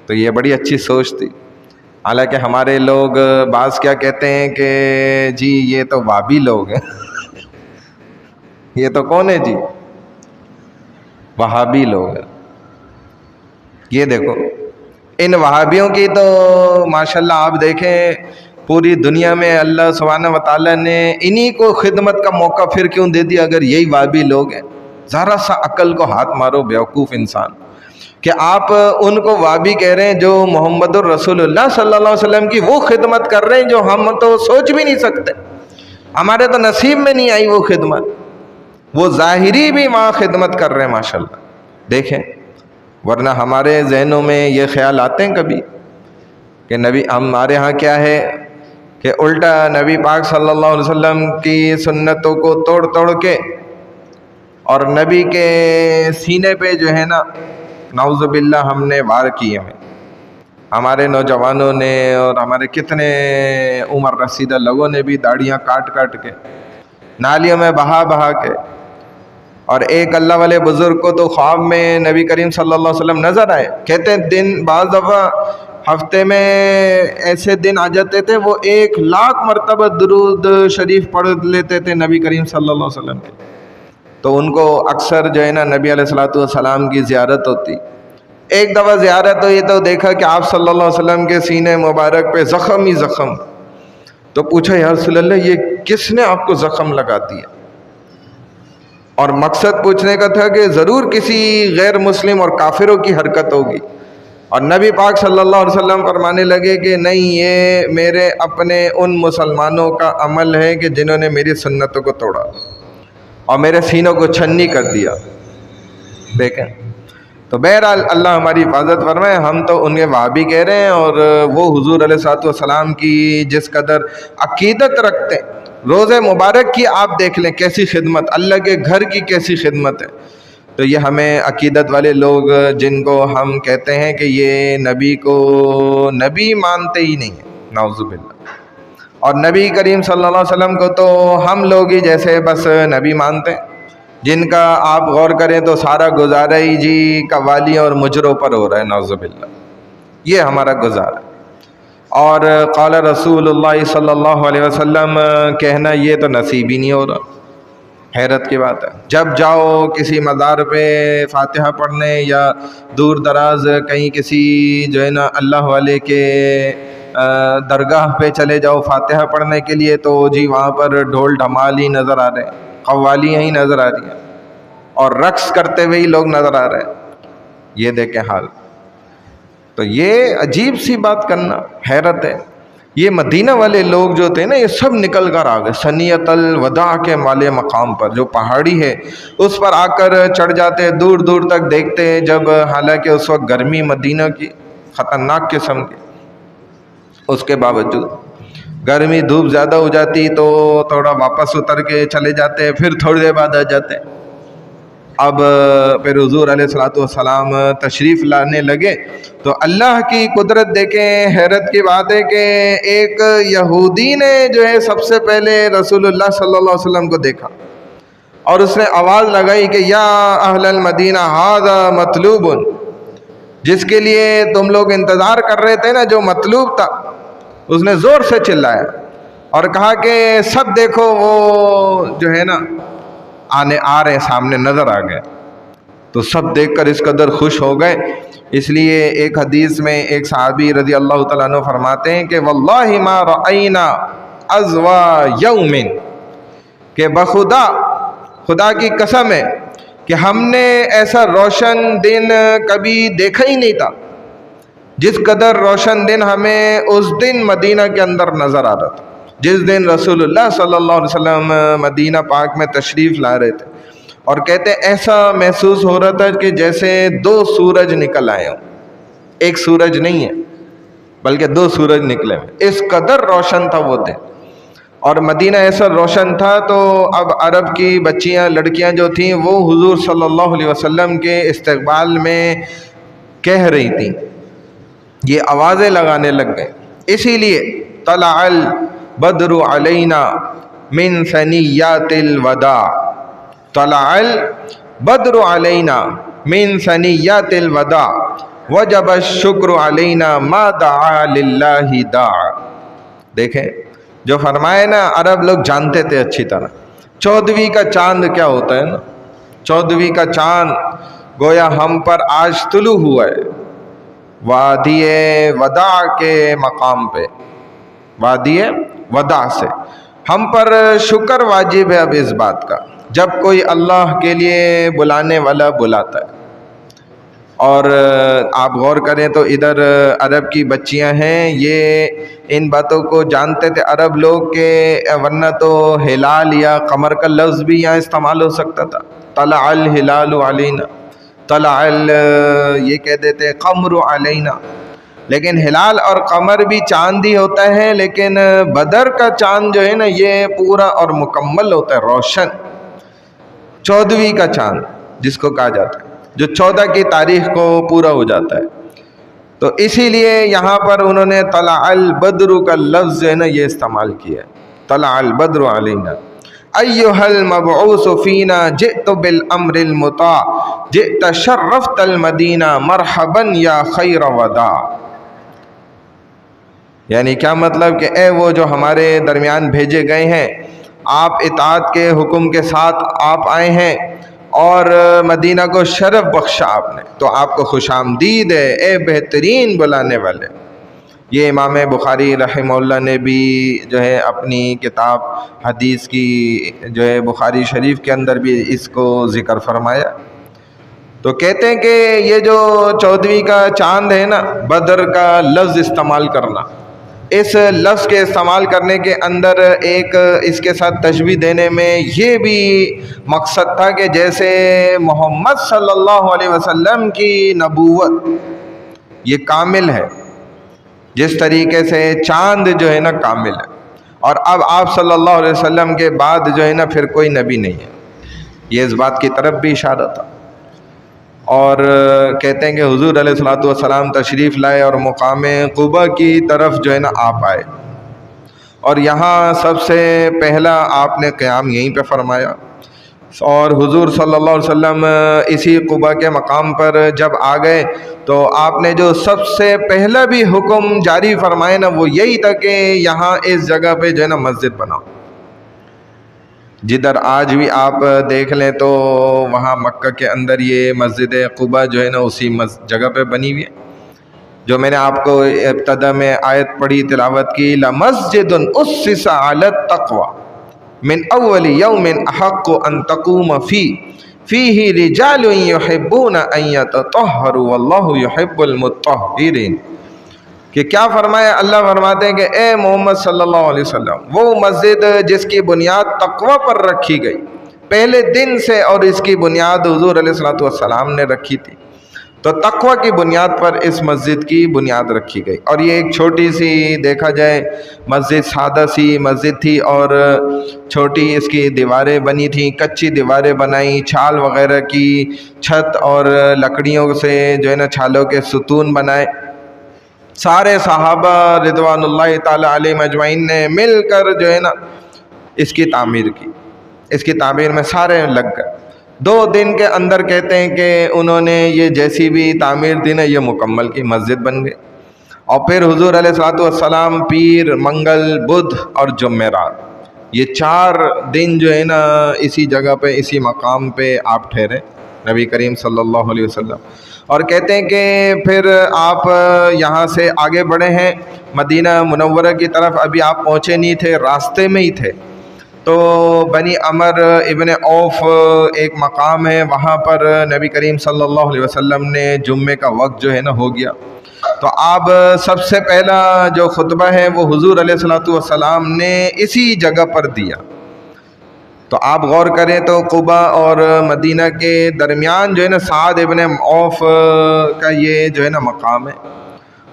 تو یہ بڑی اچھی سوچ تھی۔ حالانکہ ہمارے لوگ بعض کیا کہتے ہیں کہ جی یہ تو وہابی لوگ ہیں یہ تو کون ہے جی؟ وہابی لوگ ہیں۔ یہ دیکھو ان وہابیوں کی تو ماشاءاللہ آپ دیکھیں پوری دنیا میں اللہ سبحانہ وتعالیٰ نے انہی کو خدمت کا موقع پھر کیوں دے دیا اگر یہی وہابی لوگ ہیں؟ ذرا سا عقل کو ہاتھ مارو بیوقوف انسان، کہ آپ ان کو وہابی کہہ رہے ہیں جو محمد الرسول اللہ صلی اللہ علیہ وسلم کی وہ خدمت کر رہے ہیں جو ہم تو سوچ بھی نہیں سکتے، ہمارے تو نصیب میں نہیں آئی وہ خدمت، وہ ظاہری بھی وہاں خدمت کر رہے ہیں ماشاءاللہ، دیکھیں۔ ورنہ ہمارے ذہنوں میں یہ خیال آتے ہیں کبھی کہ نبی، ہمارے ہاں کیا ہے کہ الٹا نبی پاک صلی اللہ علیہ وسلم کی سنتوں کو توڑ توڑ کے اور نبی کے سینے پہ جو ہے نا نعوذ باللہ ہم نے وار کیے ہیں، ہمارے نوجوانوں نے اور ہمارے کتنے عمر رسیدہ لوگوں نے بھی داڑھیاں کاٹ کاٹ کے نالیوں میں بہا بہا کے، اور ایک اللہ والے بزرگ کو تو خواب میں نبی کریم صلی اللہ علیہ وسلم نظر آئے، کہتے ہیں دن بعض دفعہ ہفتے میں ایسے دن آ جاتے تھے وہ 1,00,000 مرتبہ درود شریف پڑھ لیتے تھے نبی کریم صلی اللہ علیہ وسلم کے، تو ان کو اکثر جو ہے نا نبی علیہ الصلوۃ والسلام کی زیارت ہوتی، ایک دفعہ زیارت ہوئی تو دیکھا کہ آپ صلی اللہ علیہ وسلم کے سینے مبارک پہ زخم ہی زخم، تو پوچھا یا رسول اللہ یہ کس نے آپ کو زخم لگا دیا؟ اور مقصد پوچھنے کا تھا کہ ضرور کسی غیر مسلم اور کافروں کی حرکت ہوگی، اور نبی پاک صلی اللہ علیہ وسلم فرمانے لگے کہ نہیں، یہ میرے اپنے ان مسلمانوں کا عمل ہے کہ جنہوں نے میری سنتوں کو توڑا اور میرے سینوں کو چھنی کر دیا۔ دیکھیں تو بہرحال اللہ ہماری حفاظت فرمائے، ہم تو ان کے وہابی کہہ رہے ہیں، اور وہ حضور علیہ الصلوۃ والسلام کی جس قدر عقیدت رکھتے ہیں، روزے مبارک کی آپ دیکھ لیں کیسی خدمت، اللہ کے گھر کی کیسی خدمت ہے، تو یہ ہمیں عقیدت والے لوگ جن کو ہم کہتے ہیں کہ یہ نبی کو نبی مانتے ہی نہیں ہیں، نعوذ باللہ، اور نبی کریم صلی اللہ علیہ وسلم کو تو ہم لوگ ہی جیسے بس نبی مانتے ہیں، جن کا آپ غور کریں تو سارا گزارا ہی جی قوالیوں اور مجروں پر ہو رہا ہے، نعوذ باللہ، یہ ہمارا گزارا۔ اور قال رسول اللہ صلی اللہ علیہ وسلم کہنا یہ تو نصیب ہی نہیں ہو رہا، حیرت کی بات ہے۔ جب جاؤ کسی مزار پہ فاتحہ پڑھنے یا دور دراز کہیں کسی جو ہے نا اللہ والے کے درگاہ پہ چلے جاؤ فاتحہ پڑھنے کے لیے، تو جی وہاں پر ڈھول ڈھمال ہی نظر آ رہے ہیں، قوالیاں ہی نظر آ رہی ہیں، اور رقص کرتے ہوئے ہی لوگ نظر آ رہے ہیں، یہ دیکھیں حال۔ تو یہ عجیب سی بات کرنا، حیرت ہے۔ یہ مدینہ والے لوگ جو تھے نا یہ سب نکل کر آ گئے ثنیۃ الوداع کے والے مقام پر، جو پہاڑی ہے اس پر آ کر چڑھ جاتے، دور دور تک دیکھتے، جب حالانکہ اس وقت گرمی مدینہ کی خطرناک قسم کی، اس کے باوجود گرمی دھوپ زیادہ ہو جاتی تو تھوڑا واپس اتر کے چلے جاتے، پھر تھوڑی دیر بعد آ جاتے، اب پھر حضور علیہ الصلوۃ والسلام تشریف لانے لگے تو اللہ کی قدرت دیکھیں، حیرت کی بات ہے کہ ایک یہودی نے جو ہے سب سے پہلے رسول اللہ صلی اللہ علیہ وسلم کو دیکھا اور اس نے آواز لگائی کہ یا اہل المدینہ ھذا مطلوب، جس کے لیے تم لوگ انتظار کر رہے تھے نا، جو مطلوب تھا، اس نے زور سے چلایا اور کہا کہ سب دیکھو وہ جو ہے نا آ رہے سامنے نظر آ گئے۔ تو سب دیکھ کر اس قدر خوش ہو گئے، اس لیے ایک حدیث میں ایک صحابی رضی اللہ تعالیٰ عنہ فرماتے ہیں کہ واللہ ما رأینا ازوا یوم، کہ بخدا، خدا کی قسم ہے کہ ہم نے ایسا روشن دن کبھی دیکھا ہی نہیں تھا جس قدر روشن دن ہمیں اس دن مدینہ کے اندر نظر آ رہا تھا، جس دن رسول اللہ صلی اللہ علیہ وسلم مدینہ پاک میں تشریف لا رہے تھے۔ اور کہتے ایسا محسوس ہو رہا تھا کہ جیسے دو سورج نکل آئے ہوں، ایک سورج نہیں ہے بلکہ دو سورج نکلے ہوئے، اس قدر روشن تھا وہ دن۔ اور مدینہ ایسا روشن تھا تو اب عرب کی بچیاں، لڑکیاں جو تھیں وہ حضور صلی اللہ علیہ وسلم کے استقبال میں کہہ رہی تھیں، یہ آوازیں لگانے لگ گئے۔ اسی لیے طلع البدر علینا من ثنیات الوداع، طلع البدر علینا من ثنیات الوداع وجب الشکر علینا ما دعا للہ داع۔ دیکھیں جو فرمائے نا، عرب لوگ جانتے تھے اچھی طرح 14ویں کا چاند کیا ہوتا ہے نا، 14ویں کا چاند گویا ہم پر آج طلوع ہوا ہے وادی وداع کے مقام پہ، وادی وداع سے ہم پر شکر واجب ہے اب اس بات کا، جب کوئی اللہ کے لیے بلانے والا بلاتا ہے۔ اور آپ غور کریں تو ادھر عرب کی بچیاں ہیں، یہ ان باتوں کو جانتے تھے عرب لوگ کہ ورنہ تو ہلال یا قمر کا لفظ بھی یہاں استعمال ہو سکتا تھا، طلع الہلال علینا، طلع یہ کہہ دیتے قمر علینا، لیکن ہلال اور قمر بھی چاند ہی ہوتا ہے، لیکن بدر کا چاند جو ہے نا یہ پورا اور مکمل ہوتا ہے، روشن 14ویں کا چاند جس کو کہا جاتا ہے، جو 14 کی تاریخ کو پورا ہو جاتا ہے۔ تو اسی لیے یہاں پر انہوں نے طلع البدر کا لفظ جو ہے نا یہ استعمال کیا ہے، طلع البدر علینا ایھا المبعوث فینا جئت بالامر المطاع جئت شرفت المدینہ مرحبا یا خیر وداع۔ یعنی کیا مطلب کہ اے وہ جو ہمارے درمیان بھیجے گئے ہیں، آپ اطاعت کے حکم کے ساتھ آپ آئے ہیں اور مدینہ کو شرف بخشا آپ نے، تو آپ کو خوش آمدید ہے اے بہترین بلانے والے۔ یہ امام بخاری رحمہ اللہ نے بھی جو ہے اپنی کتاب حدیث کی جو ہے بخاری شریف کے اندر بھی اس کو ذکر فرمایا۔ تو کہتے ہیں کہ یہ جو 14ویں کا چاند ہے نا، بدر کا لفظ استعمال کرنا، اس لفظ کے استعمال کرنے کے اندر ایک اس کے ساتھ تشبیہ دینے میں یہ بھی مقصد تھا کہ جیسے محمد صلی اللہ علیہ وسلم کی نبوت یہ کامل ہے، جس طریقے سے چاند جو ہے نا کامل ہے، اور اب آپ صلی اللہ علیہ وسلم کے بعد جو ہے نا پھر کوئی نبی نہیں ہے، یہ اس بات کی طرف بھی اشارہ تھا۔ اور کہتے ہیں کہ حضور علیہ الصلوۃ والسلام تشریف لائے اور مقام قباء کی طرف جو ہے نا آپ آئے، اور یہاں سب سے پہلا آپ نے قیام یہیں پہ فرمایا، اور حضور صلی اللہ علیہ وسلم اسی قباء کے مقام پر جب آ گئے تو آپ نے جو سب سے پہلا بھی حکم جاری فرمائے نا وہ یہی تھا کہ یہاں اس جگہ پہ جو ہے نا مسجد بناؤ، جدھر آج بھی آپ دیکھ لیں تو وہاں مکہ کے اندر یہ مسجد قباء جو ہے نا اسی جگہ پہ بنی ہوئی ہے، جو میں نے آپ کو ابتدا میں آیت پڑھی، تلاوت کی، لَمَسْجِدٌ أُسِّسَ عَلَى التَّقْوَى مِنْ أَوَّلِ يَوْمٍ أَحَقُّ أَن تَقُومَ فِيهِ رِجَالٌ يُحِبُّونَ أَن يَتَطَهَّرُوا وَاللَّهُ يُحِبُّ الْمُطَّهِّرِينَ۔ کہ کیا فرمایا، اللہ فرماتے ہیں کہ اے محمد صلی اللہ علیہ وسلم، وہ مسجد جس کی بنیاد تقوی پر رکھی گئی پہلے دن سے، اور اس کی بنیاد حضور علیہ الصلوۃ والسلام نے رکھی تھی، تو تقوی کی بنیاد پر اس مسجد کی بنیاد رکھی گئی، اور یہ ایک چھوٹی سی دیکھا جائے مسجد، سادہ سی مسجد تھی، اور چھوٹی اس کی دیواریں بنی تھیں، کچی دیواریں بنائیں، چھال وغیرہ کی چھت، اور لکڑیوں سے جو ہے نا چھالوں کے ستون بنائے۔ سارے صحابہ رضوان اللہ تعالی علیہم اجمعین نے مل کر جو ہے نا اس کی تعمیر کی، اس کی تعمیر میں سارے لگ گئے۔ 2 دن کے اندر کہتے ہیں کہ انہوں نے یہ جیسی بھی تعمیر دی نا یہ مکمل کی، مسجد بن گئی۔ اور پھر حضور علیہ الصلوۃ والسلام پیر، منگل، بدھ اور جمعرات، یہ 4 دن جو ہے نا اسی جگہ پہ، اسی مقام پہ آپ ٹھہرے نبی کریم صلی اللہ علیہ وسلم۔ اور کہتے ہیں کہ پھر آپ یہاں سے آگے بڑھے ہیں مدینہ منورہ کی طرف، ابھی آپ پہنچے نہیں تھے، راستے میں ہی تھے، تو بنی عمر ابن عوف ایک مقام ہے، وہاں پر نبی کریم صلی اللہ علیہ وسلم نے جمعے کا وقت جو ہے نا ہو گیا، تو آپ سب سے پہلا جو خطبہ ہے وہ حضور علیہ الصلوۃ والسلام نے اسی جگہ پر دیا۔ تو آپ غور کریں تو قباء اور مدینہ کے درمیان جو ہے نا سعد ابن عوف کا یہ جو ہے نا مقام ہے،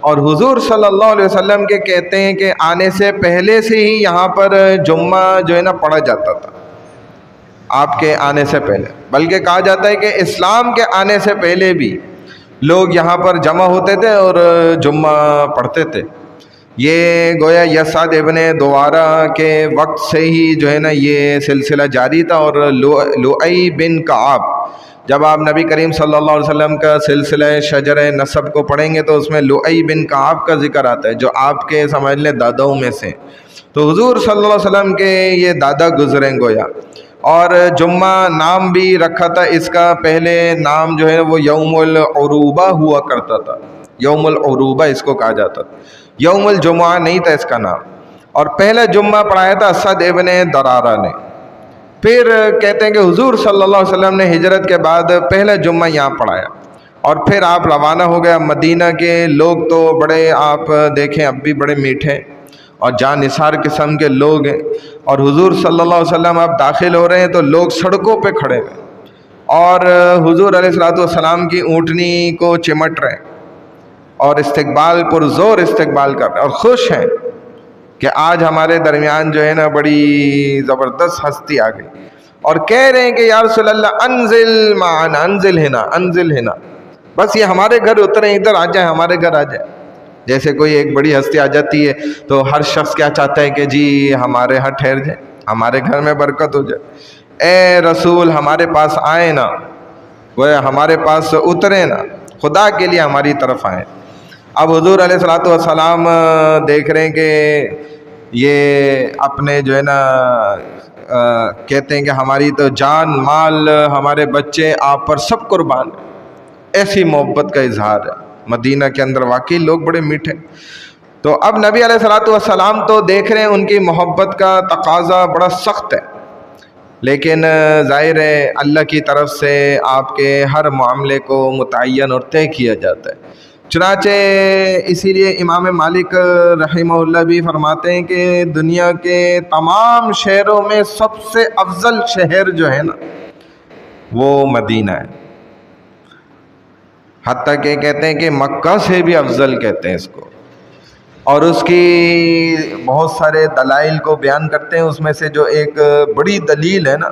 اور حضور صلی اللہ علیہ وسلم کے کہتے ہیں کہ آنے سے پہلے سے ہی یہاں پر جمعہ جو ہے نا پڑھا جاتا تھا، آپ کے آنے سے پہلے، بلکہ کہا جاتا ہے کہ اسلام کے آنے سے پہلے بھی لوگ یہاں پر جمع ہوتے تھے اور جمعہ پڑھتے تھے۔ یہ گویا یسعد ابن دوارہ کے وقت سے ہی جو ہے نا یہ سلسلہ جاری تھا، اور لؤی بن کعب، جب آپ نبی کریم صلی اللہ علیہ وسلم کا سلسلہ شجر نسب کو پڑھیں گے تو اس میں لؤی بن کعب کا ذکر آتا ہے، جو آپ کے سمجھ لیں داداؤں میں سے، تو حضور صلی اللہ علیہ وسلم کے یہ دادا گزریں گویا۔ اور جمعہ نام بھی رکھا تھا اس کا، پہلے نام جو ہے وہ یوم العروبہ ہوا کرتا تھا، یوم العروبہ اس کو کہا جاتا تھا، یوم الجمعہ نہیں تھا اس کا نام، اور پہلا جمعہ پڑھایا تھا اسد ابن درارہ نے۔ پھر کہتے ہیں کہ حضور صلی اللہ علیہ وسلم نے ہجرت کے بعد پہلا جمعہ یہاں پڑھایا، اور پھر آپ روانہ ہو گیا۔ مدینہ کے لوگ تو بڑے، آپ دیکھیں اب بھی بڑے میٹھے اور جاں نثار قسم کے لوگ ہیں، اور حضور صلی اللہ علیہ وسلم اب داخل ہو رہے ہیں تو لوگ سڑکوں پہ کھڑے ہیں اور حضور علیہ الصلوۃ والسلام کی اونٹنی کو چمٹ رہے ہیں اور استقبال پر زور استقبال کر رہے ہیں، اور خوش ہیں کہ آج ہمارے درمیان جو ہے نا بڑی زبردست ہستی آ گئی، اور کہہ رہے ہیں کہ یا رسول اللہ انزل معنا، انزل ہنا، انزل ہنا، بس یہ ہمارے گھر اتریں، ادھر آ جائیں، ہمارے گھر آ جائیں۔ جیسے کوئی ایک بڑی ہستی آ جاتی ہے تو ہر شخص کیا چاہتا ہے کہ جی ہمارے ہاں ٹھہر جائے، ہمارے گھر میں برکت ہو جائے، اے رسول ہمارے پاس آئیں نا، وہ ہمارے پاس اتریں نا، خدا کے لیے ہماری طرف آئیں۔ اب حضور علیہ الصلوۃ والسلام دیکھ رہے ہیں کہ یہ اپنے جو ہے نا کہتے ہیں کہ ہماری تو جان مال، ہمارے بچے آپ پر سب قربان ہیں، ایسی محبت کا اظہار ہے۔ مدینہ کے اندر واقعی لوگ بڑے میٹھے۔ تو اب نبی علیہ الصلوۃ والسلام تو دیکھ رہے ہیں ان کی محبت کا تقاضا بڑا سخت ہے، لیکن ظاہر ہے اللہ کی طرف سے آپ کے ہر معاملے کو متعین اور طے کیا جاتا ہے۔ چنانچہ اسی لیے امام مالک رحمہ اللہ بھی فرماتے ہیں کہ دنیا کے تمام شہروں میں سب سے افضل شہر جو ہے نا وہ مدینہ ہے، حتیٰ کہ کہتے ہیں کہ مکہ سے بھی افضل کہتے ہیں اس کو، اور اس کی بہت سارے دلائل کو بیان کرتے ہیں۔ اس میں سے جو ایک بڑی دلیل ہے نا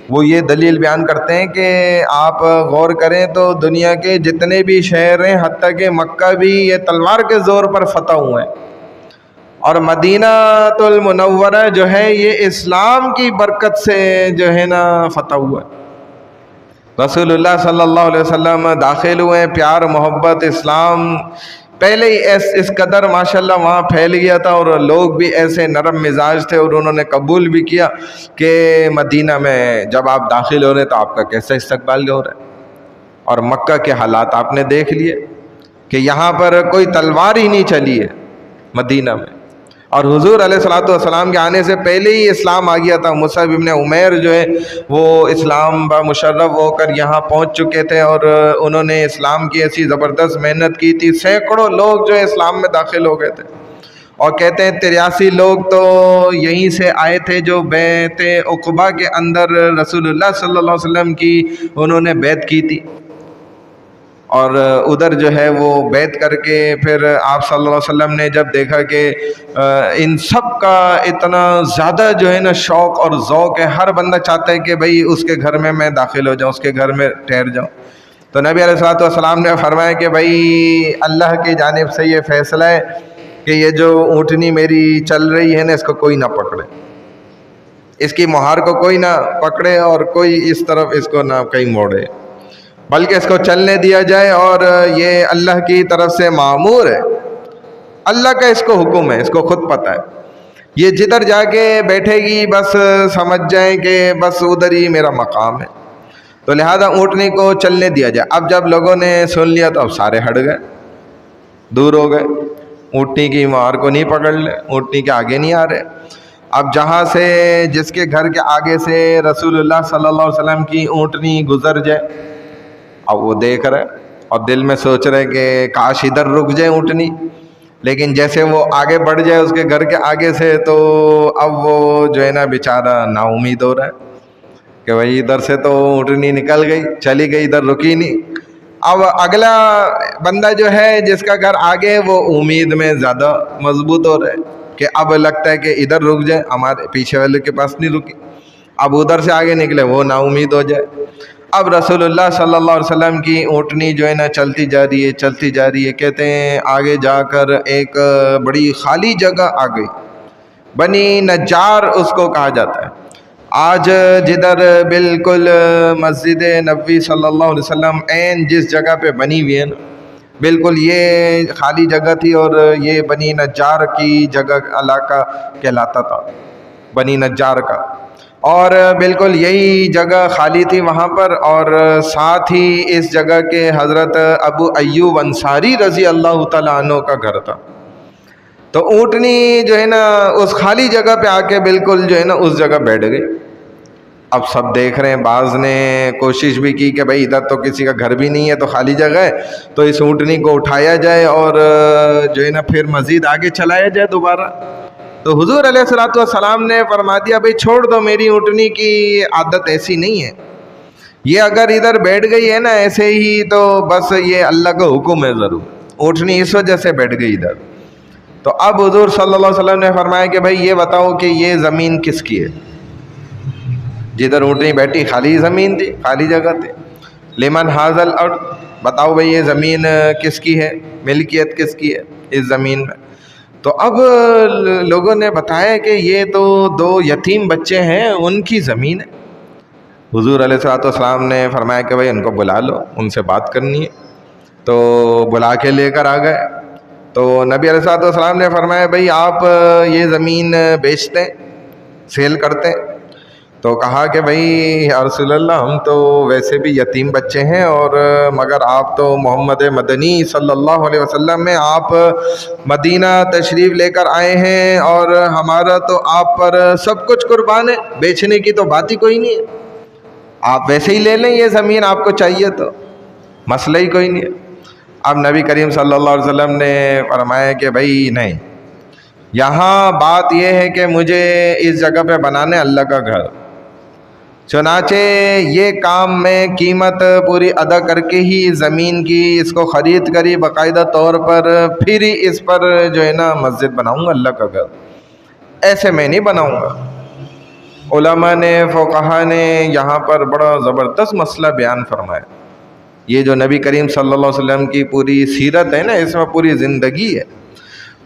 وہ یہ دلیل بیان کرتے ہیں کہ آپ غور کریں تو دنیا کے جتنے بھی شہر ہیں حتیٰ کہ مکہ بھی یہ تلوار کے زور پر فتح ہوئے ہیں، اور مدینہ المنورہ جو ہے یہ اسلام کی برکت سے جو ہے نا فتح ہوا ہے۔ رسول اللہ صلی اللہ علیہ وسلم داخل ہوئے، پیار محبت اسلام پہلے ہی اس قدر ماشاءاللہ وہاں پھیل گیا تھا، اور لوگ بھی ایسے نرم مزاج تھے اور انہوں نے قبول بھی کیا کہ مدینہ میں جب آپ داخل ہو رہے تو آپ کا کیسا استقبال ہو رہا ہے۔ اور مکہ کے حالات آپ نے دیکھ لیے کہ یہاں پر کوئی تلوار ہی نہیں چلی ہے مدینہ میں، اور حضور علیہ الصلوۃ والسلام کے آنے سے پہلے ہی اسلام آ گیا تھا۔ مصعب ابن عمیر جو ہے وہ اسلام با مشرف ہو کر یہاں پہنچ چکے تھے، اور انہوں نے اسلام کی ایسی زبردست محنت کی تھی، سینکڑوں لوگ جو ہے اسلام میں داخل ہو گئے تھے، اور کہتے ہیں 83 لوگ تو یہیں سے آئے تھے جو بیعت عقبہ کے اندر رسول اللہ صلی اللہ علیہ وسلم کی انہوں نے بیعت کی تھی۔ اور ادھر جو ہے وہ بیعت کر کے پھر آپ صلی اللہ علیہ وسلم نے جب دیکھا کہ ان سب کا اتنا زیادہ جو ہے نا شوق اور ذوق ہے، ہر بندہ چاہتا ہے کہ بھئی اس کے گھر میں داخل ہو جاؤں، اس کے گھر میں ٹھہر جاؤں، تو نبی علیہ الصلوۃ والسلام نے فرمایا کہ بھئی اللہ کی جانب سے یہ فیصلہ ہے کہ یہ جو اونٹنی میری چل رہی ہے نا، اس کو کوئی نہ پکڑے، اس کی مہار کو کوئی نہ پکڑے اور کوئی اس طرف اس کو نہ کہیں موڑے، بلکہ اس کو چلنے دیا جائے، اور یہ اللہ کی طرف سے معمور ہے، اللہ کا اس کو حکم ہے، اس کو خود پتہ ہے، یہ جدھر جا کے بیٹھے گی بس سمجھ جائیں کہ بس ادھر ہی میرا مقام ہے، تو لہذا اونٹنی کو چلنے دیا جائے۔ اب جب لوگوں نے سن لیا تو اب سارے ہٹ گئے، دور ہو گئے، اونٹنی کی مہار کو نہیں پکڑ لے، اونٹنی کے آگے نہیں آ رہے۔ اب جہاں سے جس کے گھر کے آگے سے رسول اللہ صلی اللہ علیہ وسلم کی اونٹنی گزر جائے، اب وہ دیکھ رہے اور دل میں سوچ رہے کہ کاش ادھر رک جائے اونٹنی، لیکن جیسے وہ آگے بڑھ جائے اس کے گھر کے آگے سے، تو اب وہ جو ہے نا بیچارہ نا امید ہو رہا ہے کہ بھائی ادھر سے تو اونٹنی نکل گئی، چلی گئی، ادھر رکی نہیں۔ اب اگلا بندہ جو ہے جس کا گھر آگے، وہ امید میں زیادہ مضبوط ہو رہا ہے کہ اب لگتا ہے کہ ادھر رک جائے، ہمارے پیچھے والے کے پاس نہیں رکی، اب ادھر سے آگے نکلے وہ نا امید ہو جائے۔ اب رسول اللہ صلی اللہ علیہ وسلم کی اونٹنی جو ہے نا چلتی جا رہی ہے، چلتی جا رہی ہے، کہتے ہیں آگے جا کر ایک بڑی خالی جگہ آ گئی، بنی نجار اس کو کہا جاتا ہے۔ آج جدھر بالکل مسجد نبوی صلی اللہ علیہ وسلم عین جس جگہ پہ بنی ہوئی ہے نا، بالکل یہ خالی جگہ تھی، اور یہ بنی نجار کی جگہ علاقہ کہلاتا تھا، بنی نجار کا، اور بالکل یہی جگہ خالی تھی وہاں پر، اور ساتھ ہی اس جگہ کے حضرت ابو ایوب انصاری رضی اللہ تعالیٰ عنہ کا گھر تھا۔ تو اونٹنی جو ہے نا اس خالی جگہ پہ آ کے بالکل جو ہے نا اس جگہ بیٹھ گئی۔ اب سب دیکھ رہے ہیں، بعض نے کوشش بھی کی کہ بھئی ادھر تو کسی کا گھر بھی نہیں ہے، تو خالی جگہ ہے، تو اس اونٹنی کو اٹھایا جائے اور جو ہے نا پھر مزید آگے چلایا جائے دوبارہ۔ تو حضور علیہ الصلوۃ والسلام نے فرما دیا بھئی چھوڑ دو، میری اونٹنی کی عادت ایسی نہیں ہے، یہ اگر ادھر بیٹھ گئی ہے نا ایسے ہی، تو بس یہ اللہ کا حکم ہے، ضرور اونٹنی اس وجہ سے بیٹھ گئی ادھر۔ تو اب حضور صلی اللہ علیہ وسلم نے فرمایا کہ بھئی یہ بتاؤ کہ یہ زمین کس کی ہے؟ جدھر اونٹنی بیٹھی خالی زمین تھی، خالی جگہ تھی۔ لمن ھذا الارض، بتاؤ بھئی یہ زمین کس کی ہے، ملکیت کس کی ہے اس زمین میں؟ تو اب لوگوں نے بتایا کہ یہ تو دو یتیم بچے ہیں، ان کی زمین ہے۔ حضور علیہ الصلوۃ والسلام نے فرمایا کہ بھئی ان کو بلا لو، ان سے بات کرنی ہے۔ تو بلا کے لے کر آ گئے، تو نبی علیہ الصلوۃ والسلام نے فرمایا بھئی آپ یہ زمین بیچتے ہیں، سیل کرتے ہیں؟ تو کہا کہ بھئی یا رسول اللہ ہم تو ویسے بھی یتیم بچے ہیں، اور مگر آپ تو محمد مدنی صلی اللہ علیہ وسلم میں آپ مدینہ تشریف لے کر آئے ہیں، اور ہمارا تو آپ پر سب کچھ قربان ہے، بیچنے کی تو بات ہی کوئی نہیں ہے، آپ ویسے ہی لے لیں یہ زمین، آپ کو چاہیے تو مسئلہ ہی کوئی نہیں ہے۔ اب نبی کریم صلی اللہ علیہ وسلم نے فرمایا کہ بھئی نہیں، یہاں بات یہ ہے کہ مجھے اس جگہ پہ بنانے اللہ کا گھر، چنانچہ یہ کام میں قیمت پوری ادا کر کے ہی زمین کی اس کو خرید کری باقاعدہ طور پر، پھر ہی اس پر جو ہے نا مسجد بناؤں گا، اللہ کا گھر، ایسے میں نہیں بناؤں گا۔ علماء نے، فقہا نے یہاں پر بڑا زبردست مسئلہ بیان فرمایا۔ یہ جو نبی کریم صلی اللہ علیہ وسلم کی پوری سیرت ہے نا، اس میں پوری زندگی ہے۔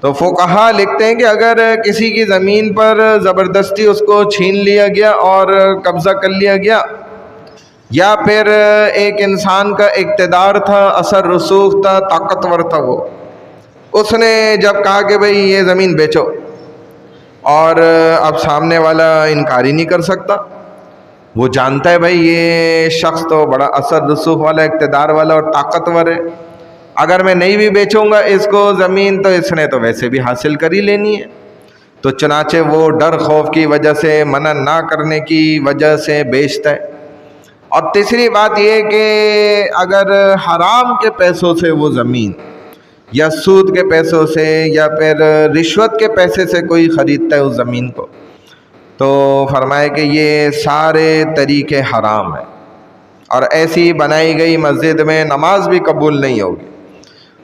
تو فقہا لکھتے ہیں کہ اگر کسی کی زمین پر زبردستی اس کو چھین لیا گیا اور قبضہ کر لیا گیا، یا پھر ایک انسان کا اقتدار تھا، اثر رسوخ تھا، طاقتور تھا، وہ اس نے جب کہا کہ بھئی یہ زمین بیچو، اور اب سامنے والا انکار ہی نہیں کر سکتا، وہ جانتا ہے بھئی یہ شخص تو بڑا اثر رسوخ والا، اقتدار والا اور طاقتور ہے، اگر میں نہیں بھی بیچوں گا اس کو زمین، تو اس نے تو ویسے بھی حاصل کر ہی لینی ہے، تو چنانچہ وہ ڈر خوف کی وجہ سے، منع نہ کرنے کی وجہ سے بیچتا ہے۔ اور تیسری بات یہ کہ اگر حرام کے پیسوں سے وہ زمین، یا سود کے پیسوں سے، یا پھر رشوت کے پیسے سے کوئی خریدتا ہے اس زمین کو، تو فرمائے کہ یہ سارے طریقے حرام ہیں۔ اور ایسی بنائی گئی مسجد میں نماز بھی قبول نہیں ہوگی۔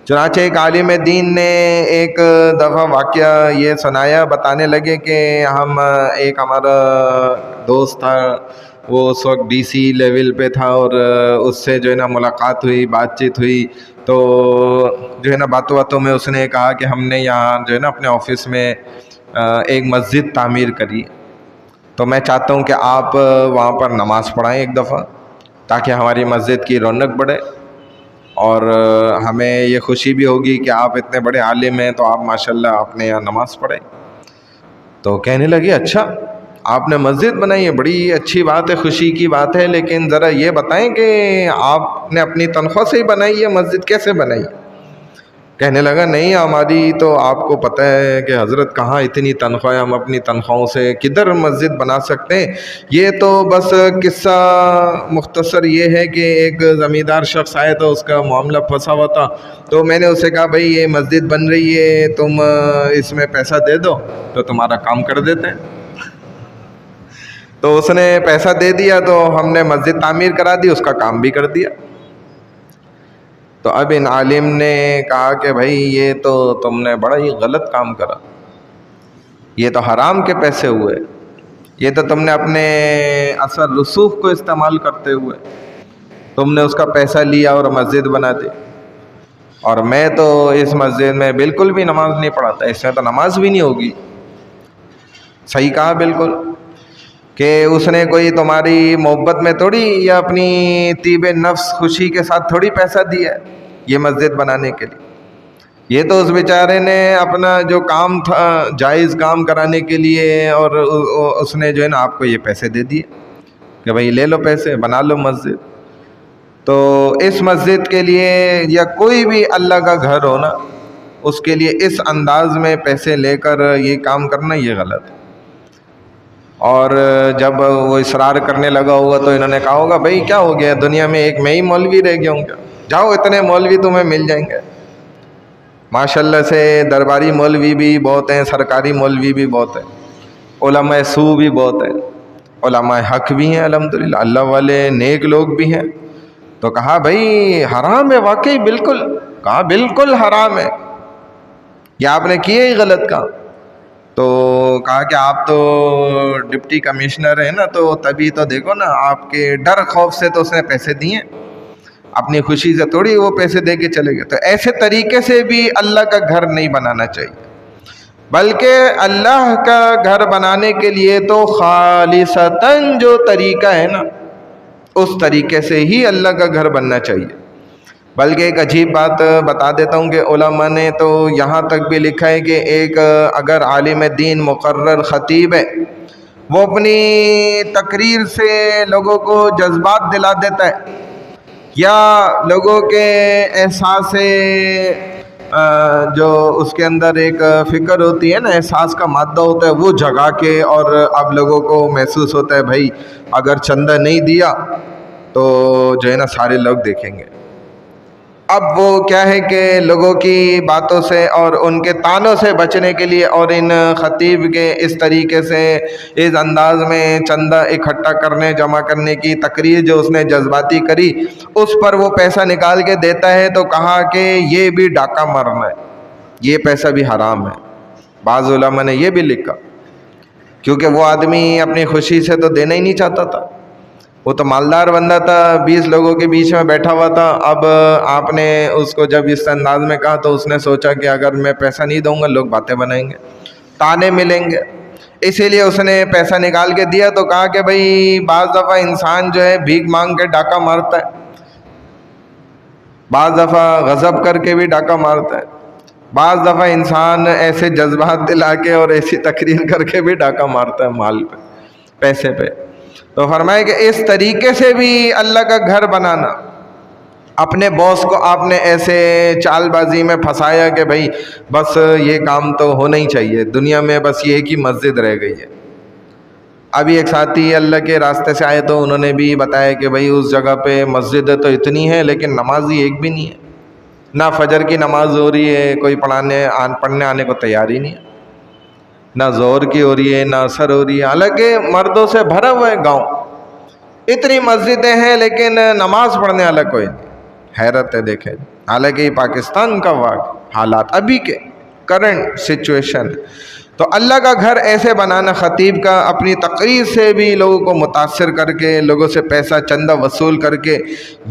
چنانچہ ایک عالم دین نے ایک دفعہ واقعہ یہ سنایا، بتانے لگے کہ ایک ہمارا دوست تھا، وہ اس وقت ڈی سی لیول پہ تھا، اور اس سے جو ہے نا ملاقات ہوئی، بات چیت ہوئی، تو جو ہے نا باتوں باتوں میں اس نے کہا کہ ہم نے یہاں جو ہے نا اپنے آفس میں ایک مسجد تعمیر کری، تو میں چاہتا ہوں کہ آپ وہاں پر نماز پڑھائیں ایک دفعہ، تاکہ ہماری مسجد کی رونق بڑھے، اور ہمیں یہ خوشی بھی ہوگی کہ آپ اتنے بڑے عالم ہیں، تو آپ ماشاءاللہ اپنے یہاں نماز پڑھیں۔ تو کہنے لگے اچھا آپ نے مسجد بنائی ہے، بڑی اچھی بات ہے، خوشی کی بات ہے، لیکن ذرا یہ بتائیں کہ آپ نے اپنی تنخواہ سے ہی بنائی ہے مسجد، کیسے بنائی؟ کہنے لگا نہیں، ہماری تو آپ کو پتہ ہے کہ حضرت کہاں اتنی تنخواہیں، ہم اپنی تنخواہوں سے کدھر مسجد بنا سکتے ہیں، یہ تو بس قصہ مختصر یہ ہے کہ ایک زمیندار شخص آیا تھا، اس کا معاملہ پھنسا ہوا تھا، تو میں نے اسے کہا بھائی یہ مسجد بن رہی ہے، تم اس میں پیسہ دے دو تو تمہارا کام کر دیتے ہیں۔ تو اس نے پیسہ دے دیا، تو ہم نے مسجد تعمیر کرا دی، اس کا کام بھی کر دیا۔ تو اب ان عالم نے کہا کہ بھائی یہ تو تم نے بڑا ہی غلط کام کرا، یہ تو حرام کے پیسے ہوئے، یہ تو تم نے اپنے اثر رسوخ کو استعمال کرتے ہوئے تم نے اس کا پیسہ لیا اور مسجد بنا دی، اور میں تو اس مسجد میں بالکل بھی نماز نہیں پڑھاتا، اس میں تو نماز بھی نہیں ہوگی۔ صحیح کہا بالکل، کہ اس نے کوئی تمہاری محبت میں تھوڑی یا اپنی طیب نفس خوشی کے ساتھ تھوڑی پیسہ دیا ہے یہ مسجد بنانے کے لیے، یہ تو اس بیچارے نے اپنا جو کام تھا جائز کام کرانے کے لیے، اور اس نے جو ہے نا آپ کو یہ پیسے دے دیے کہ بھائی لے لو پیسے، بنا لو مسجد۔ تو اس مسجد کے لیے یا کوئی بھی اللہ کا گھر ہو نا، اس کے لیے اس انداز میں پیسے لے کر یہ کام کرنا یہ غلط ہے۔ اور جب وہ اصرار کرنے لگا ہوگا تو انہوں نے کہا ہوگا بھائی کیا ہو گیا، دنیا میں ایک میں ہی مولوی رہ گیا ہوں کیا؟ جاؤ اتنے مولوی تمہیں مل جائیں گے، ماشاءاللہ سے درباری مولوی بھی بہت ہیں، سرکاری مولوی بھی بہت ہیں، علماء سو بھی بہت ہیں، علماء حق بھی ہیں الحمدللہ، اللہ والے نیک لوگ بھی ہیں۔ تو کہا بھائی حرام ہے واقعی، بالکل، کہا بالکل حرام ہے، یہ آپ نے کیا ہی غلط کام۔ تو کہا کہ آپ تو ڈپٹی کمشنر ہیں نا، تو تبھی تو دیکھو نا، آپ کے ڈر خوف سے تو اس نے پیسے دیے، اپنی خوشی سے تھوڑی وہ پیسے دے کے چلے گئے۔ تو ایسے طریقے سے بھی اللہ کا گھر نہیں بنانا چاہیے، بلکہ اللہ کا گھر بنانے کے لیے تو خالصتاً جو طریقہ ہے نا، اس طریقے سے ہی اللہ کا گھر بننا چاہیے۔ بلکہ ایک عجیب بات بتا دیتا ہوں کہ علماء نے تو یہاں تک بھی لکھا ہے کہ ایک اگر عالم دین مقرر خطیب ہے، وہ اپنی تقریر سے لوگوں کو جذبات دلا دیتا ہے، یا لوگوں کے احساس جو اس کے اندر ایک فکر ہوتی ہے نا، احساس کا مادہ ہوتا ہے، وہ جگا کے، اور اب لوگوں کو محسوس ہوتا ہے بھائی اگر چندہ نہیں دیا تو جو ہے نا سارے لوگ دیکھیں گے۔ اب وہ کیا ہے کہ لوگوں کی باتوں سے اور ان کے طعنوں سے بچنے کے لیے، اور ان خطیب کے اس طریقے سے اس انداز میں چندہ اکٹھا کرنے جمع کرنے کی تقریر جو اس نے جذباتی کری، اس پر وہ پیسہ نکال کے دیتا ہے، تو کہا کہ یہ بھی ڈاکہ مارنا ہے، یہ پیسہ بھی حرام ہے۔ بعض علماء نے یہ بھی لکھا، کیونکہ وہ آدمی اپنی خوشی سے تو دینا ہی نہیں چاہتا تھا، وہ تو مالدار بندہ تھا، 20 لوگوں کے بیچ میں بیٹھا ہوا تھا۔ اب آپ نے اس کو جب اس انداز میں کہا تو اس نے سوچا کہ اگر میں پیسہ نہیں دوں گا لوگ باتیں بنائیں گے، طعنے ملیں گے، اسی لیے اس نے پیسہ نکال کے دیا۔ تو کہا کہ بھائی بعض دفعہ انسان جو ہے بھیک مانگ کے ڈاکہ مارتا ہے، بعض دفعہ غضب کر کے بھی ڈاکہ مارتا ہے، بعض دفعہ انسان ایسے جذبات دلا کے اور ایسی تقریر کر کے بھی ڈاکہ مارتا ہے مال پہ، پیسے پہ۔ تو فرمائے کہ اس طریقے سے بھی اللہ کا گھر بنانا، اپنے باس کو آپ نے ایسے چال بازی میں پھنسایا کہ بھائی بس یہ کام تو ہونا ہی چاہیے، دنیا میں بس یہ کی مسجد رہ گئی ہے۔ ابھی ایک ساتھی اللہ کے راستے سے آئے تو انہوں نے بھی بتایا کہ بھائی اس جگہ پہ مسجد تو اتنی ہے لیکن نمازی ایک بھی نہیں ہے، نہ فجر کی نماز ہو رہی ہے، کوئی پڑھنے آنے کو تیار ہی نہیں ہے، نہ ظہر کی ہو رہی ہے، نہ عصر ہو رہی ہے، حالانکہ مردوں سے بھرا ہوا ہے گاؤں، اتنی مسجدیں ہیں لیکن نماز پڑھنے والا کوئی نہیں. حیرت ہے. دیکھیں حالانکہ یہ پاکستان کا حالات ابھی کے کرنٹ سچویشن. تو اللہ کا گھر ایسے بنانا، خطیب کا اپنی تقریر سے بھی لوگوں کو متاثر کر کے، لوگوں سے پیسہ چندہ وصول کر کے،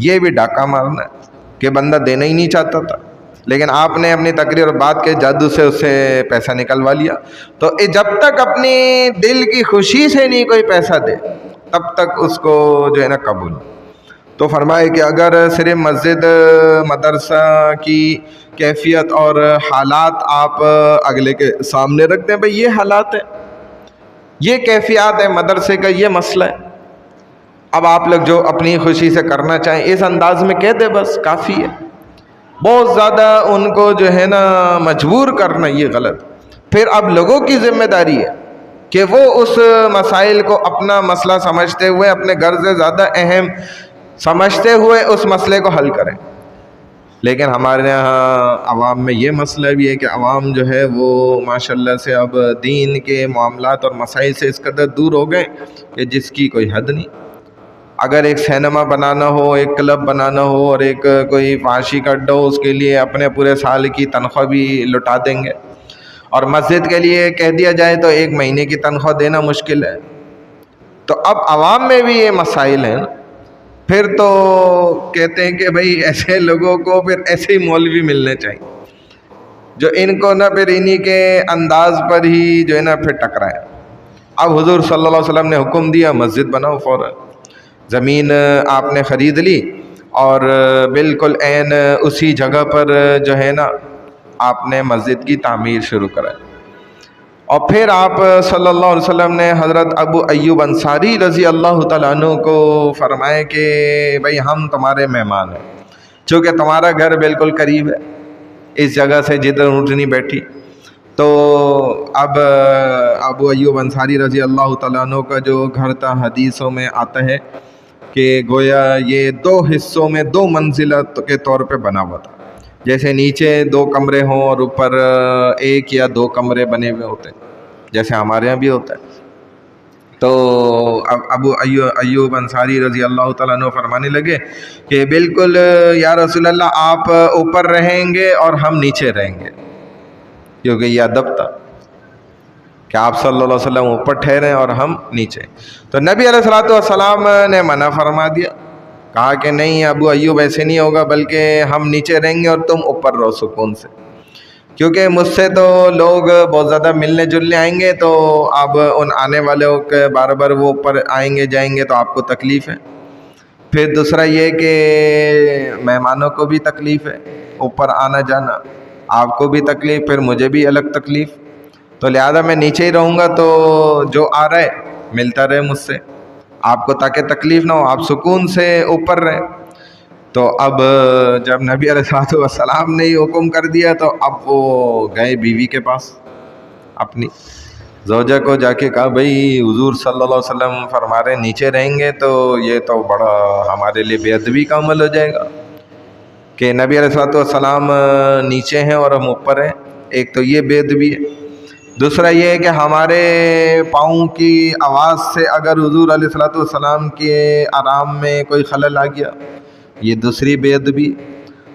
یہ بھی ڈاکہ مارنا ہے کہ بندہ دینا ہی نہیں چاہتا تھا لیکن آپ نے اپنی تقریر اور بات کے جادو سے اس سے پیسہ نکلوا لیا. تو جب تک اپنی دل کی خوشی سے نہیں کوئی پیسہ دے تب تک اس کو جو ہے نا قبول. تو فرمائے کہ اگر صرف مسجد مدرسہ کی کیفیت اور حالات آپ اگلے کے سامنے رکھ دیں، بھئی یہ حالات ہیں، یہ کیفیات ہے مدرسے کا، یہ مسئلہ ہے. اب آپ لوگ جو اپنی خوشی سے کرنا چاہیں اس انداز میں کہہ دیں، بس کافی ہے. بہت زیادہ ان کو جو ہے نا مجبور کرنا یہ غلط. پھر اب لوگوں کی ذمہ داری ہے کہ وہ اس مسائل کو اپنا مسئلہ سمجھتے ہوئے، اپنے گھر سے زیادہ اہم سمجھتے ہوئے اس مسئلے کو حل کریں. لیکن ہمارے یہاں عوام میں یہ مسئلہ بھی ہے کہ عوام جو ہے وہ ماشاءاللہ سے اب دین کے معاملات اور مسائل سے اس قدر دور ہو گئے کہ جس کی کوئی حد نہیں. اگر ایک سینما بنانا ہو، ایک کلب بنانا ہو اور ایک کوئی فحاشی کا اڈا ہو، اس کے لیے اپنے پورے سال کی تنخواہ بھی لٹا دیں گے. اور مسجد کے لیے کہہ دیا جائے تو ایک مہینے کی تنخواہ دینا مشکل ہے. تو اب عوام میں بھی یہ مسائل ہیں. پھر تو کہتے ہیں کہ بھئی ایسے لوگوں کو پھر ایسے ہی مولوی ملنے چاہیے جو ان کو نہ پھر انہی کے انداز پر ہی جو ہے نا پھر ٹکرائے. اب حضور صلی اللہ علیہ وسلم نے حکم دیا مسجد بناؤ. فوراً زمین آپ نے خرید لی اور بالکل عین اسی جگہ پر جو ہے نا آپ نے مسجد کی تعمیر شروع کرائی. اور پھر آپ صلی اللہ علیہ وسلم نے حضرت ابو ایوب انصاری رضی اللہ تعالیٰ عنہ کو فرمائے کہ بھئی ہم تمہارے مہمان ہیں، چونکہ تمہارا گھر بالکل قریب ہے اس جگہ سے جدھر اونٹنی بیٹھی. تو اب ابو ایوب انصاری رضی اللہ تعالیٰ عنہ کا جو گھر تھا حدیثوں میں آتا ہے کہ گویا یہ 2 حصوں میں 2 منزلت کے طور پہ بنا ہوا تھا. جیسے نیچے 2 کمرے ہوں اور اوپر 1 یا 2 کمرے بنے ہوئے ہوتے ہیں جیسے ہمارے یہاں بھی ہوتا ہے. تو اب ابو ایوب انصاری رضی اللہ تعالیٰ عنہ فرمانے لگے کہ بالکل یا رسول اللہ آپ اوپر رہیں گے اور ہم نیچے رہیں گے، کیونکہ یہ ادب تھا کہ آپ صلی اللہ علیہ وسلم اوپر ٹھہریں اور ہم نیچے. تو نبی علیہ السلام نے منع فرما دیا، کہا کہ نہیں ابو ایوب ایسے نہیں ہوگا، بلکہ ہم نیچے رہیں گے اور تم اوپر رہو سکون سے، کیونکہ مجھ سے تو لوگ بہت زیادہ ملنے جلنے آئیں گے تو اب ان آنے والوں کے بار بار وہ اوپر آئیں گے جائیں گے تو آپ کو تکلیف ہے. پھر دوسرا یہ کہ مہمانوں کو بھی تکلیف ہے اوپر آنا جانا، آپ کو بھی تکلیف، پھر مجھے بھی الگ تکلیف. تو لہذا میں نیچے ہی رہوں گا تو جو آ رہا ہے ملتا رہے مجھ سے، آپ کو تاکہ تکلیف نہ ہو، آپ سکون سے اوپر رہیں. تو اب جب نبی علیہ السلام نے یہ حکم کر دیا تو اب وہ گئے بیوی کے پاس، اپنی زوجہ کو جا کے کہا بھئی حضور صلی اللہ علیہ وسلم فرما رہے ہیں نیچے رہیں گے تو یہ تو بڑا ہمارے لیے بے ادبی کا عمل ہو جائے گا کہ نبی علیہ السلام نیچے ہیں اور ہم اوپر ہیں. ایک تو یہ بے ادبی ہے. دوسرا یہ ہے کہ ہمارے پاؤں کی آواز سے اگر حضور علیہ السلام کے آرام میں کوئی خلل آ گیا، یہ دوسری بے ادبی.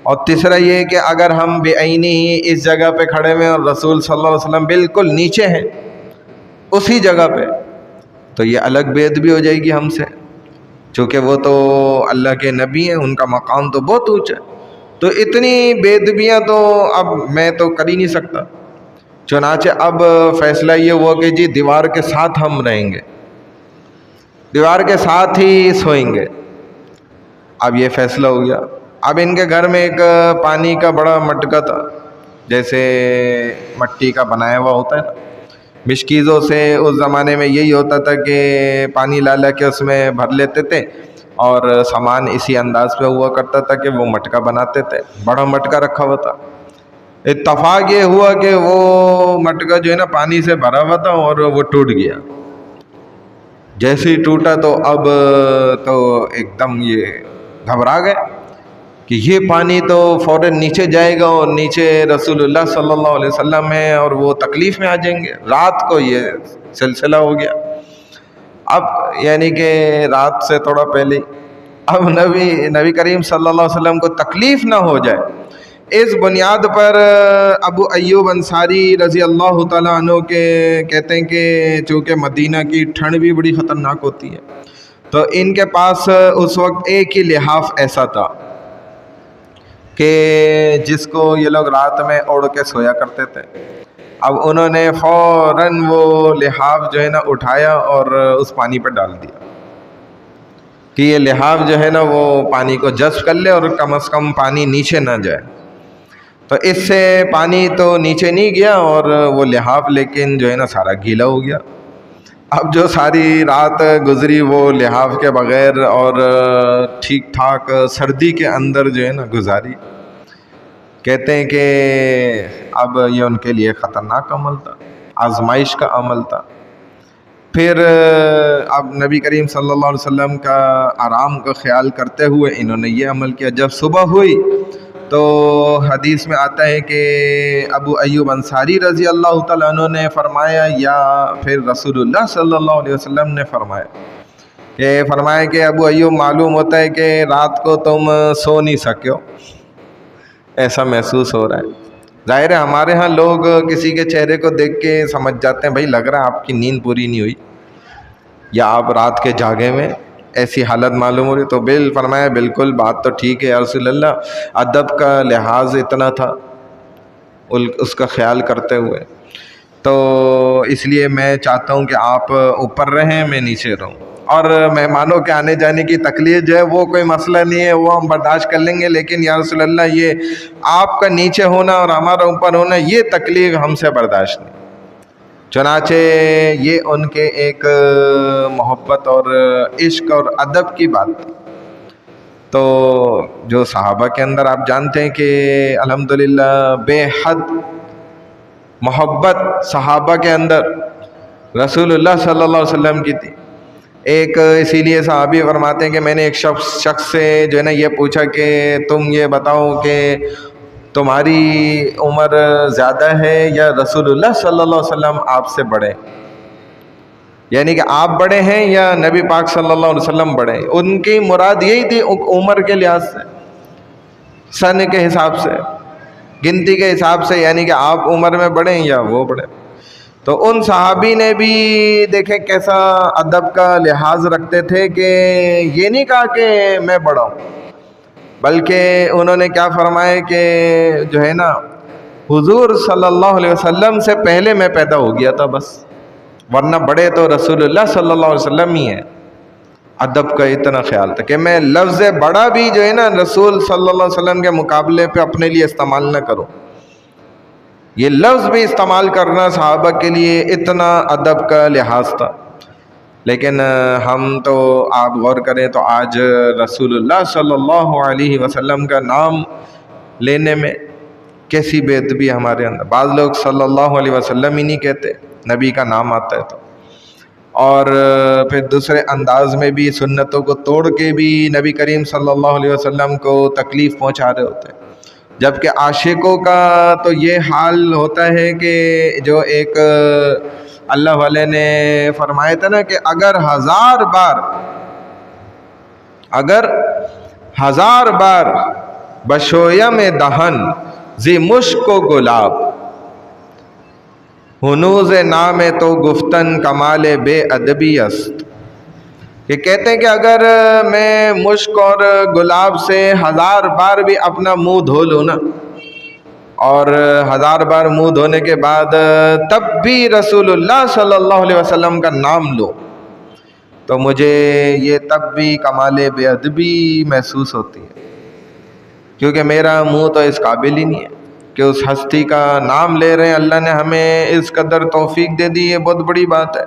اور تیسرا یہ کہ اگر ہم بے عینی ہی اس جگہ پہ کھڑے ہوئے اور رسول صلی اللہ علیہ وسلم بالکل نیچے ہیں اسی جگہ پہ، تو یہ الگ بے ادبی ہو جائے گی ہم سے، چونکہ وہ تو اللہ کے نبی ہیں، ان کا مقام تو بہت اونچا ہے. تو اتنی بے ادبیاں تو اب میں تو کر ہی نہیں سکتا. چنانچہ اب فیصلہ یہ ہوا کہ جی دیوار کے ساتھ ہم رہیں گے، دیوار کے ساتھ ہی سوئیں گے. اب یہ فیصلہ ہو گیا. اب ان کے گھر میں ایک پانی کا بڑا مٹکا تھا، جیسے مٹی کا بنایا ہوا ہوتا ہے نا، مشکیزوں سے اس زمانے میں یہی ہوتا تھا کہ پانی لا لا کے اس میں بھر لیتے تھے اور سامان اسی انداز پہ ہوا کرتا تھا کہ وہ مٹکا بناتے تھے. بڑا مٹکا رکھا ہوا تھا. اتفاق یہ ہوا کہ وہ مٹکا جو ہے نا پانی سے بھرا ہوا تھا اور وہ ٹوٹ گیا. جیسے ہی ٹوٹا تو اب تو ایک دم یہ گھبرا گئے کہ یہ پانی تو فوراً نیچے جائے گا اور نیچے رسول اللہ صلی اللہ علیہ وسلم ہے اور وہ تکلیف میں آ جائیں گے. رات کو یہ سلسلہ ہو گیا. اب یعنی کہ رات سے تھوڑا پہلے اب نبی کریم صلی اللہ علیہ وسلم کو تکلیف نہ ہو جائے، اس بنیاد پر ابو ایوب انصاری رضی اللہ تعالیٰ عنہ کے کہتے ہیں کہ چونکہ مدینہ کی ٹھنڈ بھی بڑی خطرناک ہوتی ہے، تو ان کے پاس اس وقت ایک ہی لحاف ایسا تھا کہ جس کو یہ لوگ رات میں اوڑھ کے سویا کرتے تھے۔ اب انہوں نے فوراً وہ لحاف جو ہے نا اٹھایا اور اس پانی پہ ڈال دیا کہ یہ لحاف جو ہے نا وہ پانی کو جذب کر لے اور کم از کم پانی نیچے نہ جائے۔ تو اس سے پانی تو نیچے نہیں گیا اور وہ لحاف لیکن جو ہے نا سارا گیلا ہو گیا۔ اب جو ساری رات گزری وہ لحاف کے بغیر اور ٹھیک ٹھاک سردی کے اندر جو ہے نا گزاری۔ کہتے ہیں کہ اب یہ ان کے لیے خطرناک عمل تھا، آزمائش کا عمل تھا۔ پھر اب نبی کریم صلی اللہ علیہ وسلم کا آرام کا خیال کرتے ہوئے انہوں نے یہ عمل کیا۔ جب صبح ہوئی تو حدیث میں آتا ہے کہ ابو ایوب انصاری رضی اللہ تعالیٰ عنہ نے فرمایا یا پھر رسول اللہ صلی اللہ علیہ وسلم نے فرمایا کہ ابو ایوب معلوم ہوتا ہے کہ رات کو تم سو نہیں سکے ہو، ایسا محسوس ہو رہا ہے۔ ظاہر ہے ہمارے ہاں لوگ کسی کے چہرے کو دیکھ کے سمجھ جاتے ہیں بھائی لگ رہا ہے آپ کی نیند پوری نہیں ہوئی یا آپ رات کے جاگے میں، ایسی حالت معلوم ہو رہی۔ تو فرمایا بالکل بات تو ٹھیک ہے یا رسول اللہ، ادب کا لحاظ اتنا تھا اس کا خیال کرتے ہوئے، تو اس لیے میں چاہتا ہوں کہ آپ اوپر رہیں میں نیچے رہوں، اور مہمانوں کے آنے جانے کی تکلیف جو ہے وہ کوئی مسئلہ نہیں ہے، وہ ہم برداشت کر لیں گے، لیکن یا رسول اللہ یہ آپ کا نیچے ہونا اور ہمارا اوپر ہونا یہ تکلیف ہم سے برداشت نہیں۔ چنانچہ یہ ان کے ایک محبت اور عشق اور ادب کی بات تھی۔ تو جو صحابہ کے اندر آپ جانتے ہیں کہ الحمدللہ بے حد محبت صحابہ کے اندر رسول اللہ صلی اللہ علیہ وسلم کی تھی۔ ایک اسی لیے صحابی فرماتے ہیں کہ میں نے ایک شخص سے جو ہے نا یہ پوچھا کہ تم یہ بتاؤ کہ تمہاری عمر زیادہ ہے یا رسول اللہ صلی اللہ علیہ وسلم آپ سے بڑے، یعنی کہ آپ بڑے ہیں یا نبی پاک صلی اللہ علیہ وسلم بڑے ہیں۔ ان کی مراد یہی تھی عمر کے لحاظ سے، سن کے حساب سے، گنتی کے حساب سے، یعنی کہ آپ عمر میں بڑے ہیں یا وہ بڑے۔ تو ان صحابی نے بھی دیکھیں کیسا ادب کا لحاظ رکھتے تھے کہ یہ نہیں کہا کہ میں بڑا ہوں، بلکہ انہوں نے کیا فرمایا کہ جو ہے نا حضور صلی اللہ علیہ وسلم سے پہلے میں پیدا ہو گیا تھا بس، ورنہ بڑے تو رسول اللہ صلی اللہ علیہ وسلم ہی ہیں۔ ادب کا اتنا خیال تھا کہ میں لفظ بڑا بھی جو ہے نا رسول صلی اللہ علیہ وسلم کے مقابلے پہ اپنے لیے استعمال نہ کرو، یہ لفظ بھی استعمال کرنا صحابہ کے لیے اتنا ادب کا لحاظ تھا۔ لیکن ہم تو آپ غور کریں تو آج رسول اللہ صلی اللہ علیہ وسلم کا نام لینے میں کیسی بے ادبی ہمارے اندر۔ بعض لوگ صلی اللہ علیہ وسلم ہی نہیں کہتے، نبی کا نام آتا ہے تو، اور پھر دوسرے انداز میں بھی سنتوں کو توڑ کے بھی نبی کریم صلی اللہ علیہ وسلم کو تکلیف پہنچا رہے ہوتے ہیں۔ جبکہ عاشقوں کا تو یہ حال ہوتا ہے کہ جو ایک اللہ والے نے فرمایا تھا نا کہ اگر ہزار بار بشویم دہن زی مشک و گلاب، ہنوز نام تو گفتن کمال بے ادبی است، کہ کہتے ہیں کہ اگر میں مشک اور گلاب سے 1000 بار بھی اپنا منہ دھو لوں نا، اور 1000 بار منہ دھونے کے بعد تب بھی رسول اللہ صلی اللہ علیہ وسلم کا نام لو تو مجھے یہ تب بھی کمال بے ادبی محسوس ہوتی ہے، کیونکہ میرا منہ تو اس قابل ہی نہیں ہے کہ اس ہستی کا نام لے رہے ہیں۔ اللہ نے ہمیں اس قدر توفیق دے دی، یہ بہت بڑی بات ہے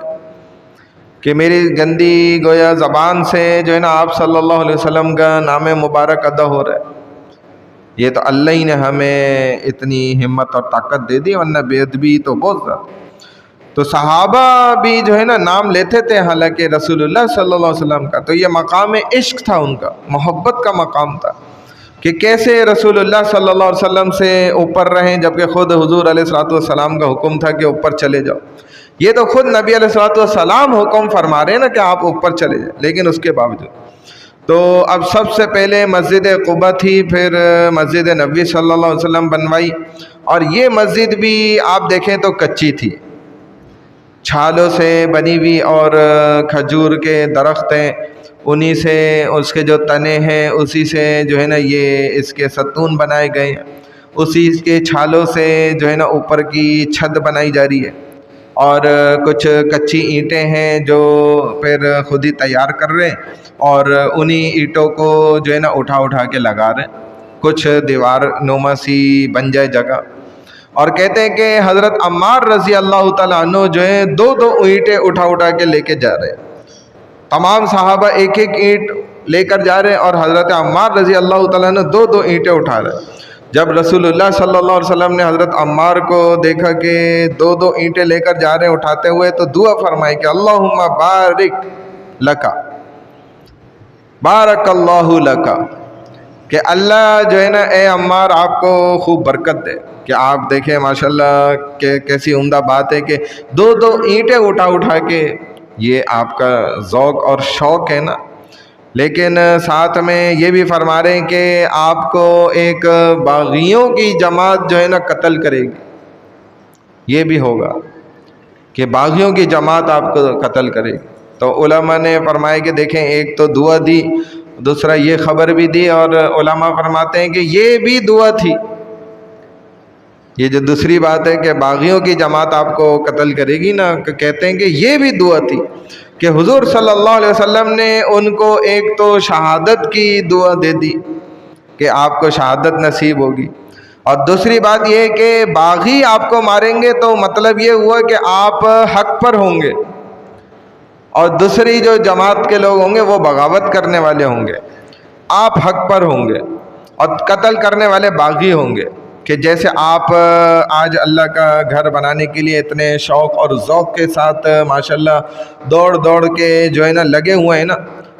کہ میری گندی گویا زبان سے جو ہے نا آپ صلی اللہ علیہ وسلم کا نام مبارک ادا ہو رہا ہے۔ یہ تو اللہ ہی نے ہمیں اتنی ہمت اور طاقت دے دی، ورنہ بے ادبی تو بہت زیادہ۔ تو صحابہ بھی جو ہے نا نام لیتے تھے حالانکہ رسول اللہ صلی اللہ علیہ وسلم کا، تو یہ مقام عشق تھا، ان کا محبت کا مقام تھا کہ کیسے رسول اللہ صلی اللہ علیہ وسلم سے اوپر رہیں، جبکہ خود حضور علیہ الصلوۃ والسلام کا حکم تھا کہ اوپر چلے جاؤ۔ یہ تو خود نبی علیہ الصلوۃ والسلام حکم فرما رہے ہیں نا کہ آپ اوپر چلے جائیں، لیکن اس کے باوجود تو اب سب سے پہلے مسجد قباء تھی، پھر مسجد نبوی صلی اللہ علیہ وسلم بنوائی، اور یہ مسجد بھی آپ دیکھیں تو کچی تھی، چھالوں سے بنی ہوئی، اور کھجور کے درخت ہیں، انہی سے اس کے جو تنے ہیں اسی سے جو ہے نا یہ اس کے ستون بنائے گئے ہیں، اسی کے چھالوں سے جو ہے نا اوپر کی چھت بنائی جا رہی ہے، اور کچھ کچی اینٹیں ہیں جو پھر خود ہی تیار کر رہے ہیں، اور انہی اینٹوں کو جو ہے نا اٹھا اٹھا کے لگا رہے ہیں، کچھ دیوار نما سی بن جائے جگہ۔ اور کہتے ہیں کہ حضرت عمار رضی اللہ تعالیٰ عنہ جو ہے دو دو اینٹیں اٹھا اٹھا کے لے کے جا رہے ہیں، تمام صحابہ ایک ایک اینٹ لے کر جا رہے ہیں، اور حضرت عمار رضی اللہ تعالیٰ عنہ دو دو اینٹیں اٹھا رہے ہیں۔ جب رسول اللہ صلی اللہ علیہ وسلم نے حضرت عمار کو دیکھا کہ دو دو اینٹیں لے کر جا رہے ہیں اٹھاتے ہوئے، تو دعا فرمائی کہ اللہم بارک لکا، بارک اللہ لکا، کہ اللہ جو ہے نا اے عمار آپ کو خوب برکت دے، کہ آپ دیکھیں ماشاءاللہ کہ کیسی عمدہ بات ہے کہ دو دو اینٹیں اٹھا اٹھا کے، یہ آپ کا ذوق اور شوق ہے نا، لیکن ساتھ میں یہ بھی فرما رہے ہیں کہ آپ کو ایک باغیوں کی جماعت جو ہے نا قتل کرے گی، یہ بھی ہوگا کہ باغیوں کی جماعت آپ کو قتل کرے گی۔ تو علماء نے فرمایا کہ دیکھیں ایک تو دعا دی، دوسرا یہ خبر بھی دی، اور علماء فرماتے ہیں کہ یہ بھی دعا تھی، یہ جو دوسری بات ہے کہ باغیوں کی جماعت آپ کو قتل کرے گی نا، کہتے ہیں کہ یہ بھی دعا تھی کہ حضور صلی اللہ علیہ وسلم نے ان کو ایک تو شہادت کی دعا دے دی کہ آپ کو شہادت نصیب ہوگی، اور دوسری بات یہ کہ باغی آپ کو ماریں گے تو مطلب یہ ہوا کہ آپ حق پر ہوں گے، اور دوسری جو جماعت کے لوگ ہوں گے وہ بغاوت کرنے والے ہوں گے، آپ حق پر ہوں گے، اور قتل کرنے والے باغی ہوں گے، کہ جیسے آپ آج اللہ کا گھر بنانے کے لیے اتنے شوق اور ذوق کے ساتھ ماشاءاللہ دوڑ دوڑ کے جو ہے نا لگے ہوئے ہیں نا،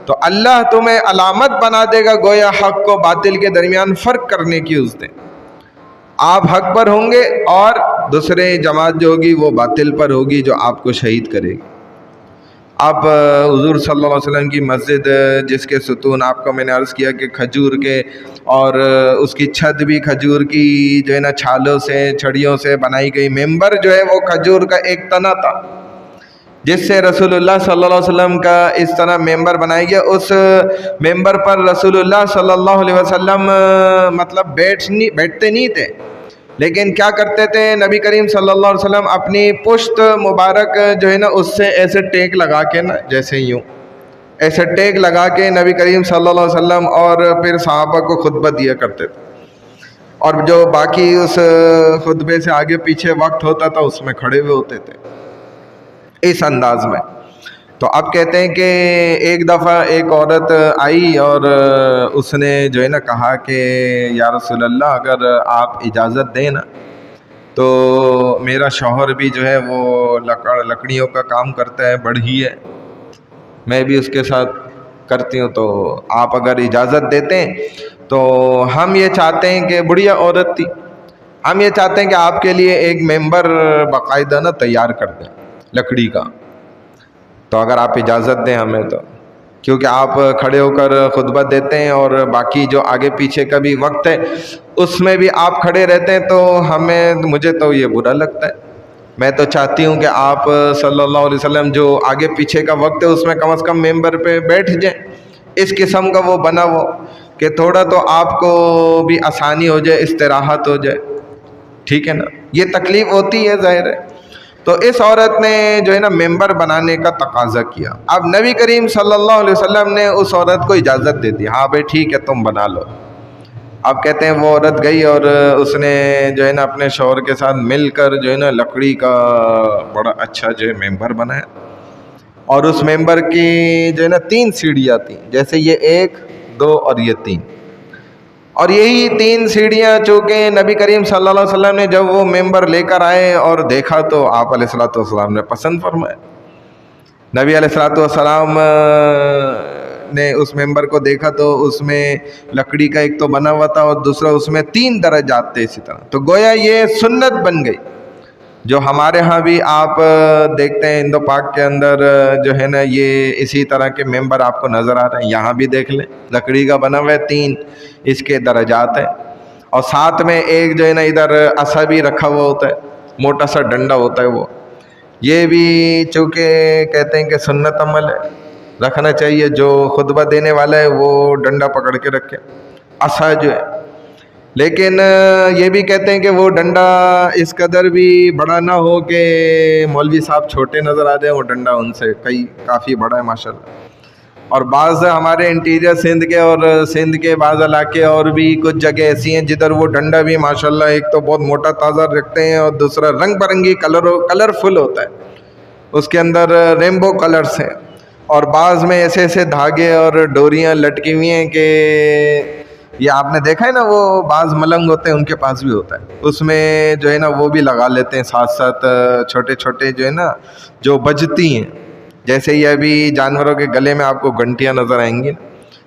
تو اللہ تمہیں علامت بنا دے گا گویا حق کو باطل کے درمیان فرق کرنے کی اس دن، آپ حق پر ہوں گے اور دوسرے جماعت جو ہوگی وہ باطل پر ہوگی جو آپ کو شہید کرے گی۔ اب حضور صلی اللہ علیہ وسلم کی مسجد جس کے ستون آپ کو میں نے عرض کیا کہ کھجور کے، اور اس کی چھت بھی کھجور کی جو ہے نا چھالوں سے چھڑیوں سے بنائی گئی، ممبر جو ہے وہ کھجور کا ایک تنا تھا جس سے رسول اللہ صلی اللہ علیہ وسلم کا اس طرح ممبر بنایا گیا، اس ممبر پر رسول اللہ صلی اللہ علیہ وسلم مطلب بیٹھتے نہیں تھے، لیکن کیا کرتے تھے نبی کریم صلی اللہ علیہ وسلم اپنی پشت مبارک جو ہے نا اس سے ایسے ٹیک لگا کے نا، جیسے یوں ایسے ٹیک لگا کے نبی کریم صلی اللہ علیہ وسلم اور پھر صحابہ کو خطبہ دیا کرتے تھے، اور جو باقی اس خطبے سے آگے پیچھے وقت ہوتا تھا اس میں کھڑے ہوئے ہوتے تھے اس انداز میں۔ تو اب کہتے ہیں کہ ایک دفعہ ایک عورت آئی اور اس نے جو ہے نا کہا کہ یا رسول اللہ اگر آپ اجازت دیں نا تو میرا شوہر بھی جو ہے وہ لکڑیوں کا کام کرتا ہے، بڑھئی ہے، میں بھی اس کے ساتھ کرتی ہوں، تو آپ اگر اجازت دیتے ہیں تو ہم یہ چاہتے ہیں کہ بڑھیا عورت تھی، ہم یہ چاہتے ہیں کہ آپ کے لیے ایک ممبر باقاعدہ نا تیار کر دیں لکڑی کا، تو اگر آپ اجازت دیں ہمیں تو، کیونکہ آپ کھڑے ہو کر خطبہ دیتے ہیں اور باقی جو آگے پیچھے کا بھی وقت ہے اس میں بھی آپ کھڑے رہتے ہیں، تو مجھے تو یہ برا لگتا ہے، میں تو چاہتی ہوں کہ آپ صلی اللہ علیہ وسلم جو آگے پیچھے کا وقت ہے اس میں کم از کم ممبر پہ بیٹھ جائیں، اس قسم کا وہ بنا وہ کہ تھوڑا تو آپ کو بھی آسانی ہو جائے، استراحت ہو جائے، ٹھیک ہے نا، یہ تکلیف ہوتی ہے ظاہر ہے۔ تو اس عورت نے جو ہے نا ممبر بنانے کا تقاضا کیا، اب نبی کریم صلی اللہ علیہ وسلم نے اس عورت کو اجازت دے دی، ہاں بھائی ٹھیک ہے تم بنا لو۔ اب کہتے ہیں وہ عورت گئی اور اس نے جو ہے نا اپنے شوہر کے ساتھ مل کر جو ہے نا لکڑی کا بڑا اچھا جو ہے ممبر بنایا، اور اس ممبر کی جو ہے نا 3 سیڑھیاں تھیں، جیسے یہ 1 2 اور یہ 3، اور یہی 3 سیڑھیاں چونکہ نبی کریم صلی اللہ علیہ وسلم نے جب وہ ممبر لے کر آئے اور دیکھا تو آپ علیہ الصلوۃ والسلام نے پسند فرمایا، نبی علیہ الصلوۃ والسلام نے اس ممبر کو دیکھا تو اس میں لکڑی کا ایک تو بنا ہوا تھا اور دوسرا اس میں 3 درجات تھے اسی طرح، تو گویا یہ سنت بن گئی، جو ہمارے ہاں بھی آپ دیکھتے ہیں ہندو پاک کے اندر جو ہے نا یہ اسی طرح کے ممبر آپ کو نظر آ رہے ہیں. یہاں بھی دیکھ لیں لکڑی کا بنا ہوا ہے, 3 اس کے درجات ہیں, اور ساتھ میں ایک جو ہے نا ادھر عصا بھی رکھا ہوا ہوتا ہے, موٹا سا ڈنڈا ہوتا ہے. وہ یہ بھی چونکہ کہتے ہیں کہ سنت عمل ہے, رکھنا چاہیے. جو خطبہ دینے والا ہے وہ ڈنڈا پکڑ کے رکھے, عصا جو ہے. لیکن یہ بھی کہتے ہیں کہ وہ ڈنڈا اس قدر بھی بڑا نہ ہو کہ مولوی صاحب چھوٹے نظر آ جائیں, وہ ڈنڈا ان سے کافی بڑا ہے ماشاءاللہ. اور بعض ہمارے انٹیریئر سندھ کے اور سندھ کے بعض علاقے اور بھی کچھ جگہ ایسی ہیں جدھر وہ ڈنڈا بھی ماشاءاللہ ایک تو بہت موٹا تازہ رکھتے ہیں, اور دوسرا رنگ برنگی کلرفل ہوتا ہے, اس کے اندر ریمبو کلرز ہیں. اور بعض میں ایسے ایسے دھاگے اور ڈوریاں لٹکی ہوئی ہیں کہ یہ آپ نے دیکھا ہے نا, وہ بعض ملنگ ہوتے ہیں ان کے پاس بھی ہوتا ہے, اس میں جو ہے نا وہ بھی لگا لیتے ہیں ساتھ ساتھ چھوٹے چھوٹے جو ہے نا جو بجتی ہیں. جیسے یہ ابھی جانوروں کے گلے میں آپ کو گھنٹیاں نظر آئیں گی,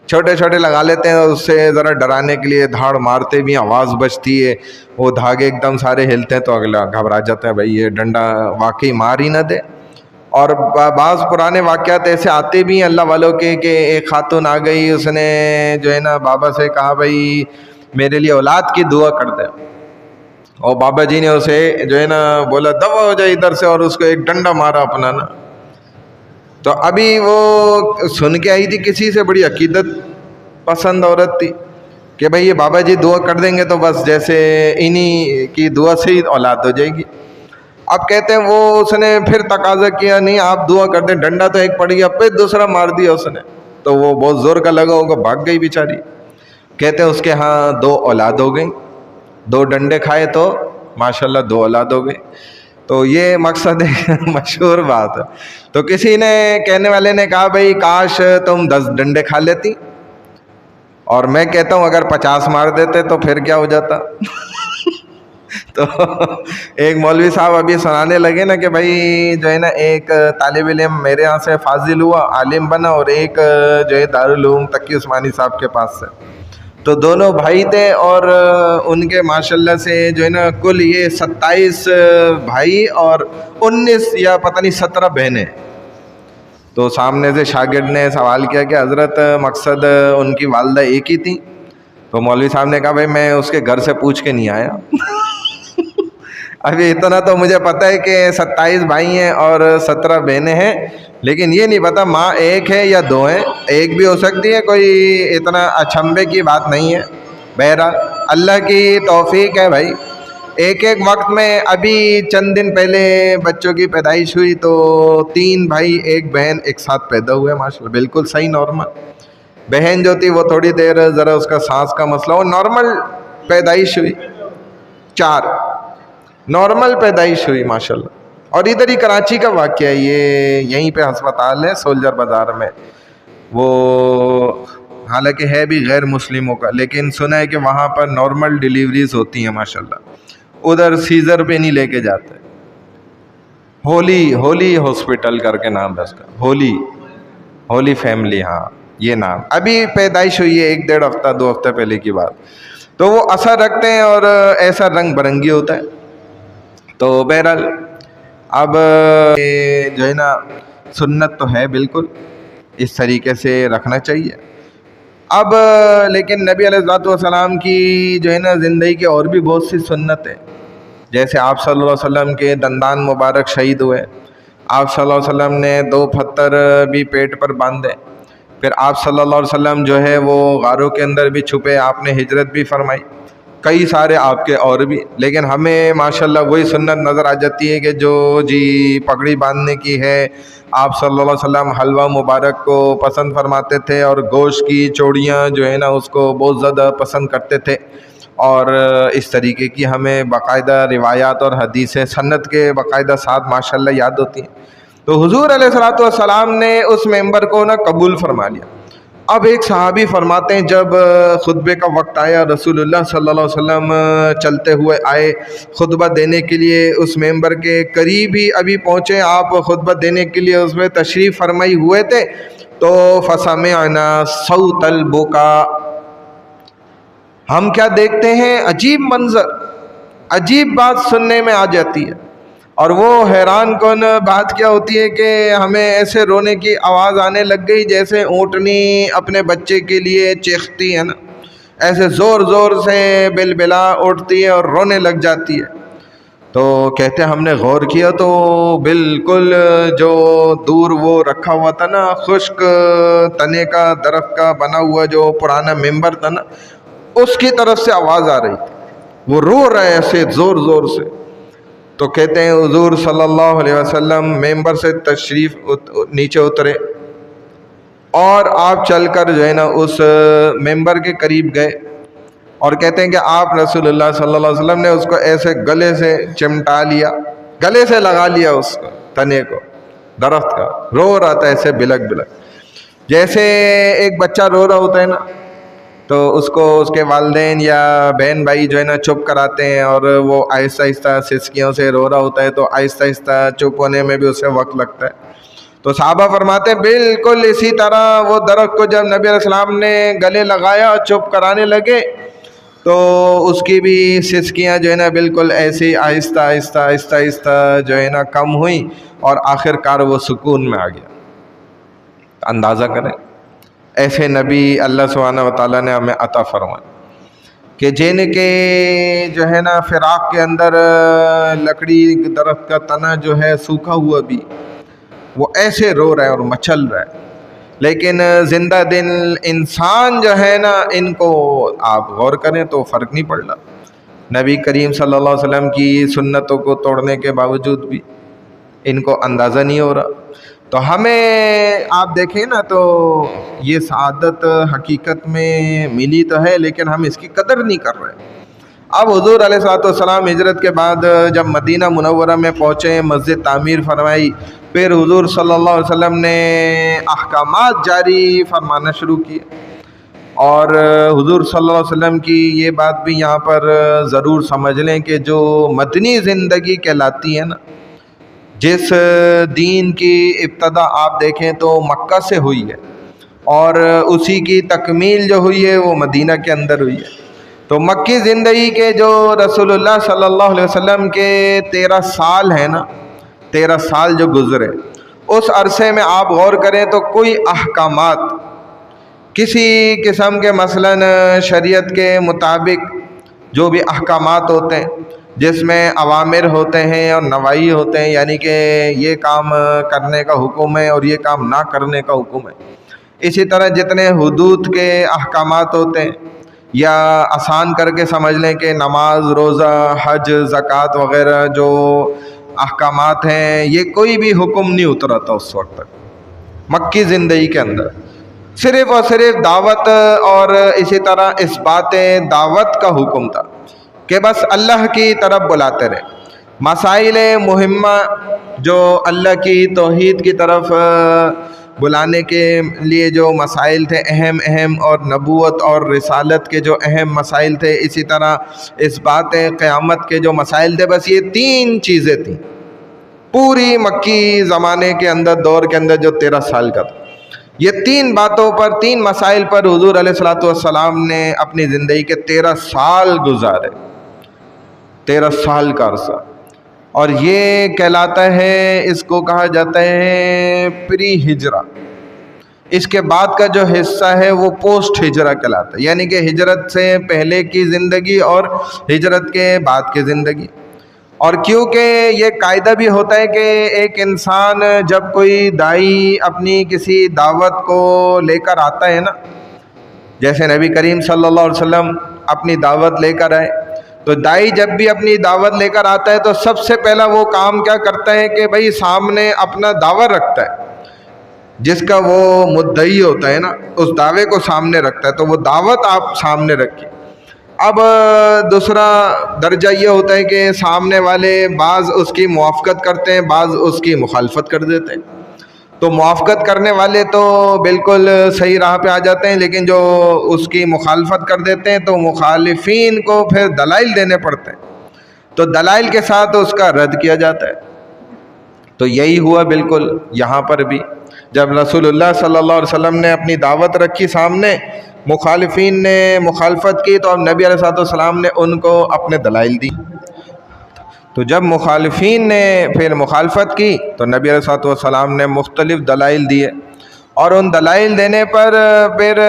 چھوٹے چھوٹے لگا لیتے ہیں, اس سے ذرا ڈرانے کے لیے دھاڑ مارتے بھی آواز بجتی ہے, وہ دھاگے ایک دم سارے ہلتے ہیں تو اگلا گھبرا جاتا ہے بھائی یہ ڈنڈا واقعی مار ہی نہ دے. اور بعض پرانے واقعات ایسے آتے بھی ہیں اللہ والوں کے کہ ایک خاتون آ گئی, اس نے جو ہے نا بابا سے کہا بھائی میرے لیے اولاد کی دعا کر دے, اور بابا جی نے اسے جو ہے نا بولا دوا ہو جائے ادھر سے, اور اس کو ایک ڈنڈا مارا اپنا نا. تو ابھی وہ سن کے آئی تھی کسی سے, بڑی عقیدت پسند عورت تھی, کہ بھائی یہ بابا جی دعا کر دیں گے تو بس جیسے انہی کی دعا سے ہی اولاد ہو جائے گی. اب کہتے ہیں وہ اس نے پھر تقاضا کیا, نہیں آپ دعا کر دیں, ڈنڈا تو ایک پڑ گیا, پھر دوسرا مار دیا اس نے, تو وہ بہت زور کا لگا ہوگا, بھاگ گئی بیچاری. کہتے ہیں اس کے ہاں 2 اولاد ہو گئی, 2 ڈنڈے کھائے تو ماشاءاللہ 2 اولاد ہو گئی. تو یہ مقصد ہے, مشہور بات ہے. تو کسی نے کہنے والے نے کہا بھائی کاش تم 10 ڈنڈے کھا لیتی, اور میں کہتا ہوں اگر 50 مار دیتے تو پھر کیا ہو جاتا. تو ایک مولوی صاحب ابھی سنانے لگے نا کہ بھائی جو ہے نا ایک طالب علم میرے یہاں سے فاضل ہوا, عالم بنا, اور ایک جو ہے دارالعلوم تقی عثمانی صاحب کے پاس سے. تو دونوں بھائی تھے, اور ان کے ماشاءاللہ سے جو ہے نا کل یہ 27 بھائی اور 19 یا پتہ نہیں 17 بہنیں. تو سامنے سے شاگرد نے سوال کیا کہ حضرت مقصد ان کی والدہ ایک ہی تھی. تو مولوی صاحب نے کہا بھائی میں اس کے گھر سے پوچھ کے نہیں آیا. ابھی اتنا تو مجھے پتہ ہے کہ 27 بھائی ہیں اور 17 بہنیں ہیں, لیکن یہ نہیں پتا ماں ایک ہے یا 2 ہیں, ایک بھی ہو سکتی ہے, کوئی اتنا اچنبھے کی بات نہیں ہے. بہرحال اللہ کی توفیق ہے بھائی. ایک وقت میں ابھی چند دن پہلے بچوں کی پیدائش ہوئی تو 3 بھائی 1 بہن ایک ساتھ پیدا ہوئے ماشاءاللہ, بالکل صحیح نارمل. بہن جو تھی وہ تھوڑی دیر ذرا اس کا سانس کا مسئلہ ہو, نارمل پیدائش ہوئی. 4 نارمل پیدائش ہوئی ماشاءاللہ. اور ادھر ہی کراچی کا واقعہ ہے یہ, یہیں پہ ہسپتال ہے سولجر بازار میں. وہ حالانکہ ہے بھی غیر مسلموں کا, لیکن سنا ہے کہ وہاں پر نارمل ڈیلیوریز ہوتی ہیں ماشاءاللہ, ادھر سیزر پہ نہیں لے کے جاتے. ہولی ہاسپٹل کر کے نام ہے اس کا, ہولی فیملی, ہاں یہ نام. ابھی پیدائش ہوئی ہے 1-1.5 ہفتہ 2 ہفتے پہلے کی بات. تو وہ اثر رکھتے ہیں اور ایسا رنگ برنگی ہوتا ہے. تو بہرحال اب جو ہے نا سنت تو ہے بالکل, اس طریقے سے رکھنا چاہیے. اب لیکن نبی علیہ الصلوۃ والسلام کی جو ہے نا زندگی کی اور بھی بہت سی سنت ہیں. جیسے آپ صلی اللہ علیہ وسلم کے دندان مبارک شہید ہوئے, آپ صلی اللہ علیہ وسلم نے 2 پتھر بھی پیٹ پر باندھے. پھر آپ صلی اللہ علیہ وسلم جو ہے وہ غاروں کے اندر بھی چھپے, آپ نے ہجرت بھی فرمائی. کئی سارے آپ کے اور بھی, لیکن ہمیں ماشاءاللہ وہی سنت نظر آ جاتی ہے کہ جو پگڑی باندھنے کی ہے. آپ صلی اللہ علیہ وسلم حلوہ مبارک کو پسند فرماتے تھے, اور گوشت کی چوڑیاں جو ہے نا اس کو بہت زیادہ پسند کرتے تھے. اور اس طریقے کی ہمیں باقاعدہ روایات اور حدیثیں سنت کے باقاعدہ ساتھ ماشاءاللہ یاد ہوتی ہیں. تو حضور علیہ الصلوۃ والسلام نے اس ممبر کو نا قبول فرما لیا. اب ایک صحابی فرماتے ہیں جب خطبے کا وقت آیا, رسول اللہ صلی اللہ علیہ وسلم چلتے ہوئے آئے خطبہ دینے کے لیے, اس ممبر کے قریب ہی ابھی پہنچے, آپ خطبہ دینے کے لیے اس میں تشریف فرمائی ہوئے تھے. تو فسمعنا صوت البکا, ہم کیا دیکھتے ہیں, عجیب منظر, عجیب بات سننے میں آ جاتی ہے. اور وہ حیران کن بات کیا ہوتی ہے کہ ہمیں ایسے رونے کی آواز آنے لگ گئی جیسے اونٹنی اپنے بچے کے لیے چیختی ہے نا، ایسے زور زور سے بلبلا اٹھتی ہے اور رونے لگ جاتی ہے۔ تو کہتے ہیں ہم نے غور کیا تو بالکل جو دور وہ رکھا ہوا تھا نا، خشک تنے کا درخت کا بنا ہوا جو پرانا ممبر تھا نا، اس کی طرف سے آواز آ رہی تھی، وہ رو رہے ایسے زور زور سے۔ تو کہتے ہیں حضور صلی اللہ علیہ وسلم ممبر سے تشریف نیچے اترے اور آپ چل کر جو ہے نا اس ممبر کے قریب گئے، اور کہتے ہیں کہ آپ رسول اللہ صلی اللہ علیہ وسلم نے اس کو ایسے گلے سے چمٹا لیا، گلے سے لگا لیا اس کو، تنے کو درخت کا، رو رہا تھا ایسے بلک بلک، جیسے ایک بچہ رو رہا ہوتا ہے نا تو اس کو اس کے والدین یا بہن بھائی جو ہے نا چپ کراتے ہیں، اور وہ آہستہ آہستہ سسکیوں سے رو رہا ہوتا ہے تو آہستہ آہستہ چپ ہونے میں بھی اسے وقت لگتا ہے۔ تو صحابہ فرماتے ہیں بالکل اسی طرح وہ درخت کو جب نبی علیہ السلام نے گلے لگایا اور چپ کرانے لگے تو اس کی بھی سسکیاں جو ہے نا بالکل ایسی آہستہ آہستہ آہستہ آہستہ جو ہے نا کم ہوئیں، اور آخر کار وہ سکون میں آ گیا۔ اندازہ کریں ایسے نبی اللہ سبحانہ و تعالیٰ نے ہمیں عطا فرمائے کہ جن کے جو ہے نا فراق کے اندر لکڑی درخت کا تنا جو ہے سوکھا ہوا بھی وہ ایسے رو رہا ہے اور مچل رہا ہے، لیکن زندہ دل انسان جو ہے نا ان کو آپ غور کریں تو فرق نہیں پڑ رہا۔ نبی کریم صلی اللہ علیہ وسلم کی سنتوں کو توڑنے کے باوجود بھی ان کو اندازہ نہیں ہو رہا۔ تو ہمیں آپ دیکھیں نا تو یہ سعادت حقیقت میں ملی تو ہے لیکن ہم اس کی قدر نہیں کر رہے۔ اب حضور علیہ السلام ہجرت کے بعد جب مدینہ منورہ میں پہنچے، مسجد تعمیر فرمائی، پھر حضور صلی اللہ علیہ وسلم نے احکامات جاری فرمانا شروع کیے، اور حضور صلی اللہ علیہ وسلم کی یہ بات بھی یہاں پر ضرور سمجھ لیں کہ جو مدنی زندگی کہلاتی ہے نا، جس دین کی ابتدا آپ دیکھیں تو مکہ سے ہوئی ہے، اور اسی کی تکمیل جو ہوئی ہے وہ مدینہ کے اندر ہوئی ہے۔ تو مکی زندگی کے جو رسول اللہ صلی اللہ علیہ وسلم کے 13 سال ہیں نا، 13 سال جو گزرے، اس عرصے میں آپ غور کریں تو کوئی احکامات کسی قسم کے مثلاً شریعت کے مطابق جو بھی احکامات ہوتے ہیں جس میں اوامر ہوتے ہیں اور نواہی ہوتے ہیں، یعنی کہ یہ کام کرنے کا حکم ہے اور یہ کام نہ کرنے کا حکم ہے، اسی طرح جتنے حدود کے احکامات ہوتے ہیں، یا آسان کر کے سمجھ لیں کہ نماز، روزہ، حج، زکوٰۃ وغیرہ جو احکامات ہیں، یہ کوئی بھی حکم نہیں اترا تھا اس وقت تک مکی زندگی کے اندر، صرف اور صرف دعوت اور اسی طرح اس بات دعوت کا حکم تھا کہ بس اللہ کی طرف بلاتے رہے۔ مسائل مہمہ جو اللہ کی توحید کی طرف بلانے کے لیے جو مسائل تھے اہم اور نبوت اور رسالت کے جو اہم مسائل تھے، اسی طرح اس بات قیامت کے جو مسائل تھے، بس یہ 3 چیزیں تھیں پوری مکی زمانے کے اندر، دور کے اندر جو 13 سال کا تھا۔ یہ 3 باتوں پر، 3 مسائل پر حضور علیہ السلام نے اپنی زندگی کے 13 سال گزارے، 13 سال کا عرصہ، اور یہ کہلاتا ہے، اس کو کہا جاتا ہے پری ہجرہ۔ اس کے بعد کا جو حصہ ہے وہ پوسٹ ہجرہ کہلاتا ہے، یعنی کہ ہجرت سے پہلے کی زندگی اور ہجرت کے بعد کی زندگی۔ اور کیونکہ یہ قاعدہ بھی ہوتا ہے کہ ایک انسان جب کوئی داعی اپنی کسی دعوت کو لے کر آتا ہے نا، جیسے نبی کریم صلی اللہ علیہ وسلم اپنی دعوت لے کر آئے، تو داعی جب بھی اپنی دعوت لے کر آتا ہے تو سب سے پہلا وہ کام کیا کرتا ہے کہ بھائی سامنے اپنا دعویٰ رکھتا ہے، جس کا وہ مدعی ہوتا ہے نا، اس دعوے کو سامنے رکھتا ہے، تو وہ دعوت آپ سامنے رکھیے۔ اب دوسرا درجہ یہ ہوتا ہے کہ سامنے والے بعض اس کی موافقت کرتے ہیں، بعض اس کی مخالفت کر دیتے ہیں۔ تو موافقت کرنے والے تو بالکل صحیح راہ پہ آ جاتے ہیں، لیکن جو اس کی مخالفت کر دیتے ہیں تو مخالفین کو پھر دلائل دینے پڑتے ہیں، تو دلائل کے ساتھ اس کا رد کیا جاتا ہے۔ تو یہی ہوا بالکل یہاں پر بھی، جب رسول اللہ صلی اللہ علیہ وسلم نے اپنی دعوت رکھی سامنے، مخالفین نے مخالفت کی، تو اب نبی علیہ السلام نے ان کو اپنے دلائل دی۔ تو جب مخالفین نے پھر مخالفت کی تو نبی علیہ الصلوۃ والسلام نے مختلف دلائل دیے، اور ان دلائل دینے پر پھر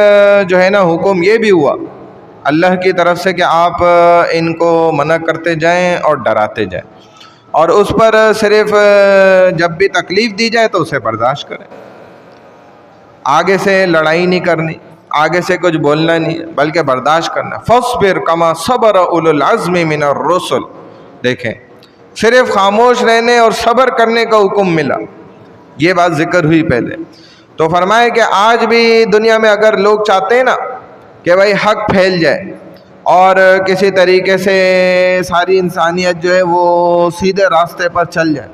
جو ہے نا حکم یہ بھی ہوا اللہ کی طرف سے کہ آپ ان کو منع کرتے جائیں اور ڈراتے جائیں، اور اس پر صرف جب بھی تکلیف دی جائے تو اسے برداشت کریں، آگے سے لڑائی نہیں کرنی، آگے سے کچھ بولنا نہیں، بلکہ برداشت کرنا۔ فَاصْبِرْ كَمَا صَبَرَ أُولُو الْعَزْمِ مِنَ الرُّسُلِ، دیکھیں صرف خاموش رہنے اور صبر کرنے کا حکم ملا، یہ بات ذکر ہوئی پہلے۔ تو فرمائے کہ آج بھی دنیا میں اگر لوگ چاہتے ہیں نا کہ بھائی حق پھیل جائے اور کسی طریقے سے ساری انسانیت جو ہے وہ سیدھے راستے پر چل جائے،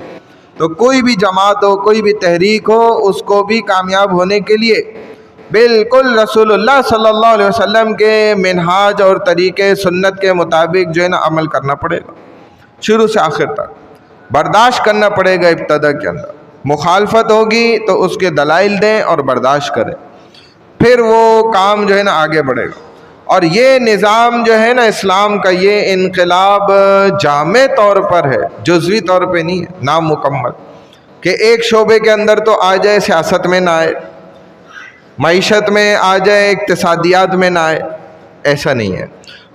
تو کوئی بھی جماعت ہو، کوئی بھی تحریک ہو، اس کو بھی کامیاب ہونے کے لیے بالکل رسول اللہ صلی اللہ علیہ وسلم کے منہاج اور طریقے سنت کے مطابق جو ہے نا عمل کرنا پڑے گا، شروع سے آخر تک برداشت کرنا پڑے گا۔ ابتدا کے اندر مخالفت ہوگی تو اس کے دلائل دیں اور برداشت کریں، پھر وہ کام جو ہے نا آگے بڑھے گا۔ اور یہ نظام جو ہے نا اسلام کا، یہ انقلاب جامع طور پر ہے، جزوی طور پہ نہیں ہے، نامکمل کہ ایک شعبے کے اندر تو آ جائے، سیاست میں نہ آئے، معیشت میں آ جائے، اقتصادیات میں نہ آئے، ایسا نہیں ہے،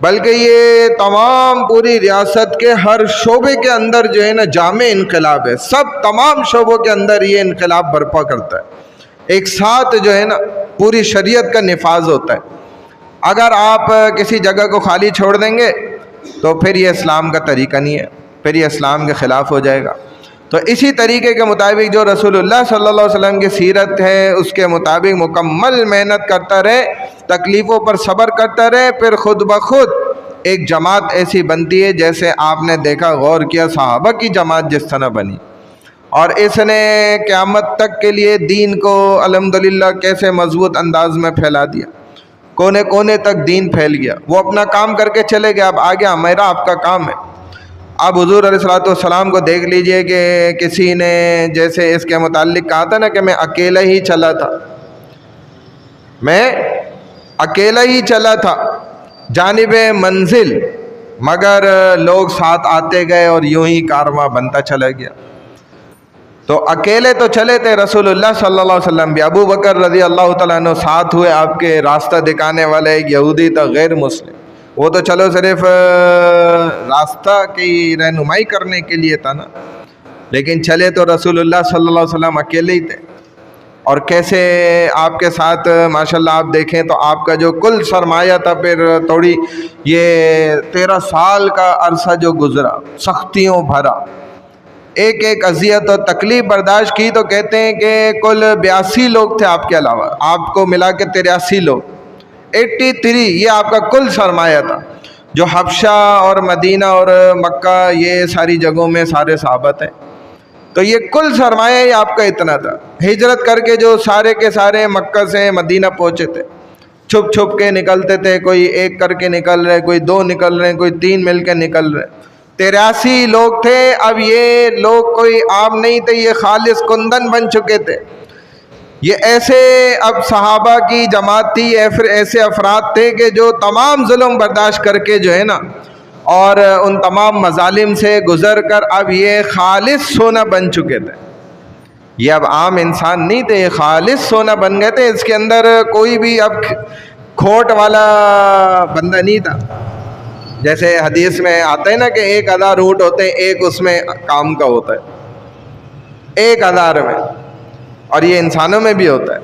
بلکہ یہ تمام پوری ریاست کے ہر شعبے کے اندر جو ہے نا جامع انقلاب ہے، سب تمام شعبوں کے اندر یہ انقلاب برپا کرتا ہے، ایک ساتھ جو ہے نا پوری شریعت کا نفاذ ہوتا ہے۔ اگر آپ کسی جگہ کو خالی چھوڑ دیں گے تو پھر یہ اسلام کا طریقہ نہیں ہے، پھر یہ اسلام کے خلاف ہو جائے گا۔ تو اسی طریقے کے مطابق جو رسول اللہ صلی اللہ علیہ وسلم کی سیرت ہے اس کے مطابق مکمل محنت کرتا رہے، تکلیفوں پر صبر کرتا رہے، پھر خود بخود ایک جماعت ایسی بنتی ہے جیسے آپ نے دیکھا، غور کیا صحابہ کی جماعت جس طرح بنی، اور اس نے قیامت تک کے لیے دین کو الحمدللہ کیسے مضبوط انداز میں پھیلا دیا، کونے کونے تک دین پھیل گیا۔ وہ اپنا کام کر کے چلے گئے، اب آگے میرا آپ کا کام ہے۔ اب حضور علیہ الصلوۃ والسلام کو دیکھ لیجئے کہ کسی نے جیسے اس کے متعلق کہا تھا نا کہ میں اکیلا ہی چلا تھا، میں اکیلا ہی چلا تھا جانب منزل، مگر لوگ ساتھ آتے گئے اور یوں ہی کارواں بنتا چلا گیا۔ تو اکیلے تو چلے تھے رسول اللہ صلی اللہ علیہ وسلم بھی، ابو بکر رضی اللہ تعالیٰ عنہ ساتھ ہوئے، آپ کے راستہ دکھانے والے ایک یہودی تھا غیر مسلم، وہ تو چلو صرف راستہ کی رہنمائی کرنے کے لیے تھا نا، لیکن چلے تو رسول اللہ صلی اللہ علیہ وسلم اکیلے ہی تھے۔ اور کیسے آپ کے ساتھ ماشاءاللہ آپ دیکھیں تو آپ کا جو کل سرمایہ تھا، پھر تھوڑی یہ 13 سال کا عرصہ جو گزرا سختیوں بھرا، ایک ایک اذیت اور تکلیف برداشت کی، تو کہتے ہیں کہ کل 82 لوگ تھے آپ کے علاوہ، آپ کو ملا کے 83 لوگ، 83 یہ آپ کا کل سرمایہ تھا، جو حبشہ اور مدینہ اور مکہ یہ ساری جگہوں میں سارے صحابہ تھے، تو یہ کل سرمایہ ہی آپ کا اتنا تھا۔ ہجرت کر کے جو سارے کے سارے مکہ سے مدینہ پہنچے تھے، چھپ چھپ کے نکلتے تھے، کوئی ایک کر کے نکل رہے، کوئی 2 نکل رہے، کوئی 3 مل کے نکل رہے، 83 لوگ تھے۔ اب یہ لوگ کوئی عام نہیں تھے، یہ خالص کندن بن چکے تھے، یہ ایسے اب صحابہ کی جماعت تھی، ایسے افراد تھے کہ جو تمام ظلم برداشت کر کے جو ہے نا اور ان تمام مظالم سے گزر کر اب یہ خالص سونا بن چکے تھے، یہ اب عام انسان نہیں تھے، یہ خالص سونا بن گئے تھے، اس کے اندر کوئی بھی اب کھوٹ والا بندہ نہیں تھا۔ جیسے حدیث میں آتا ہے نا کہ 1000 اونٹ ہوتے ہیں، ایک اس میں کام کا ہوتا ہے، 1000 میں، اور یہ انسانوں میں بھی ہوتا ہے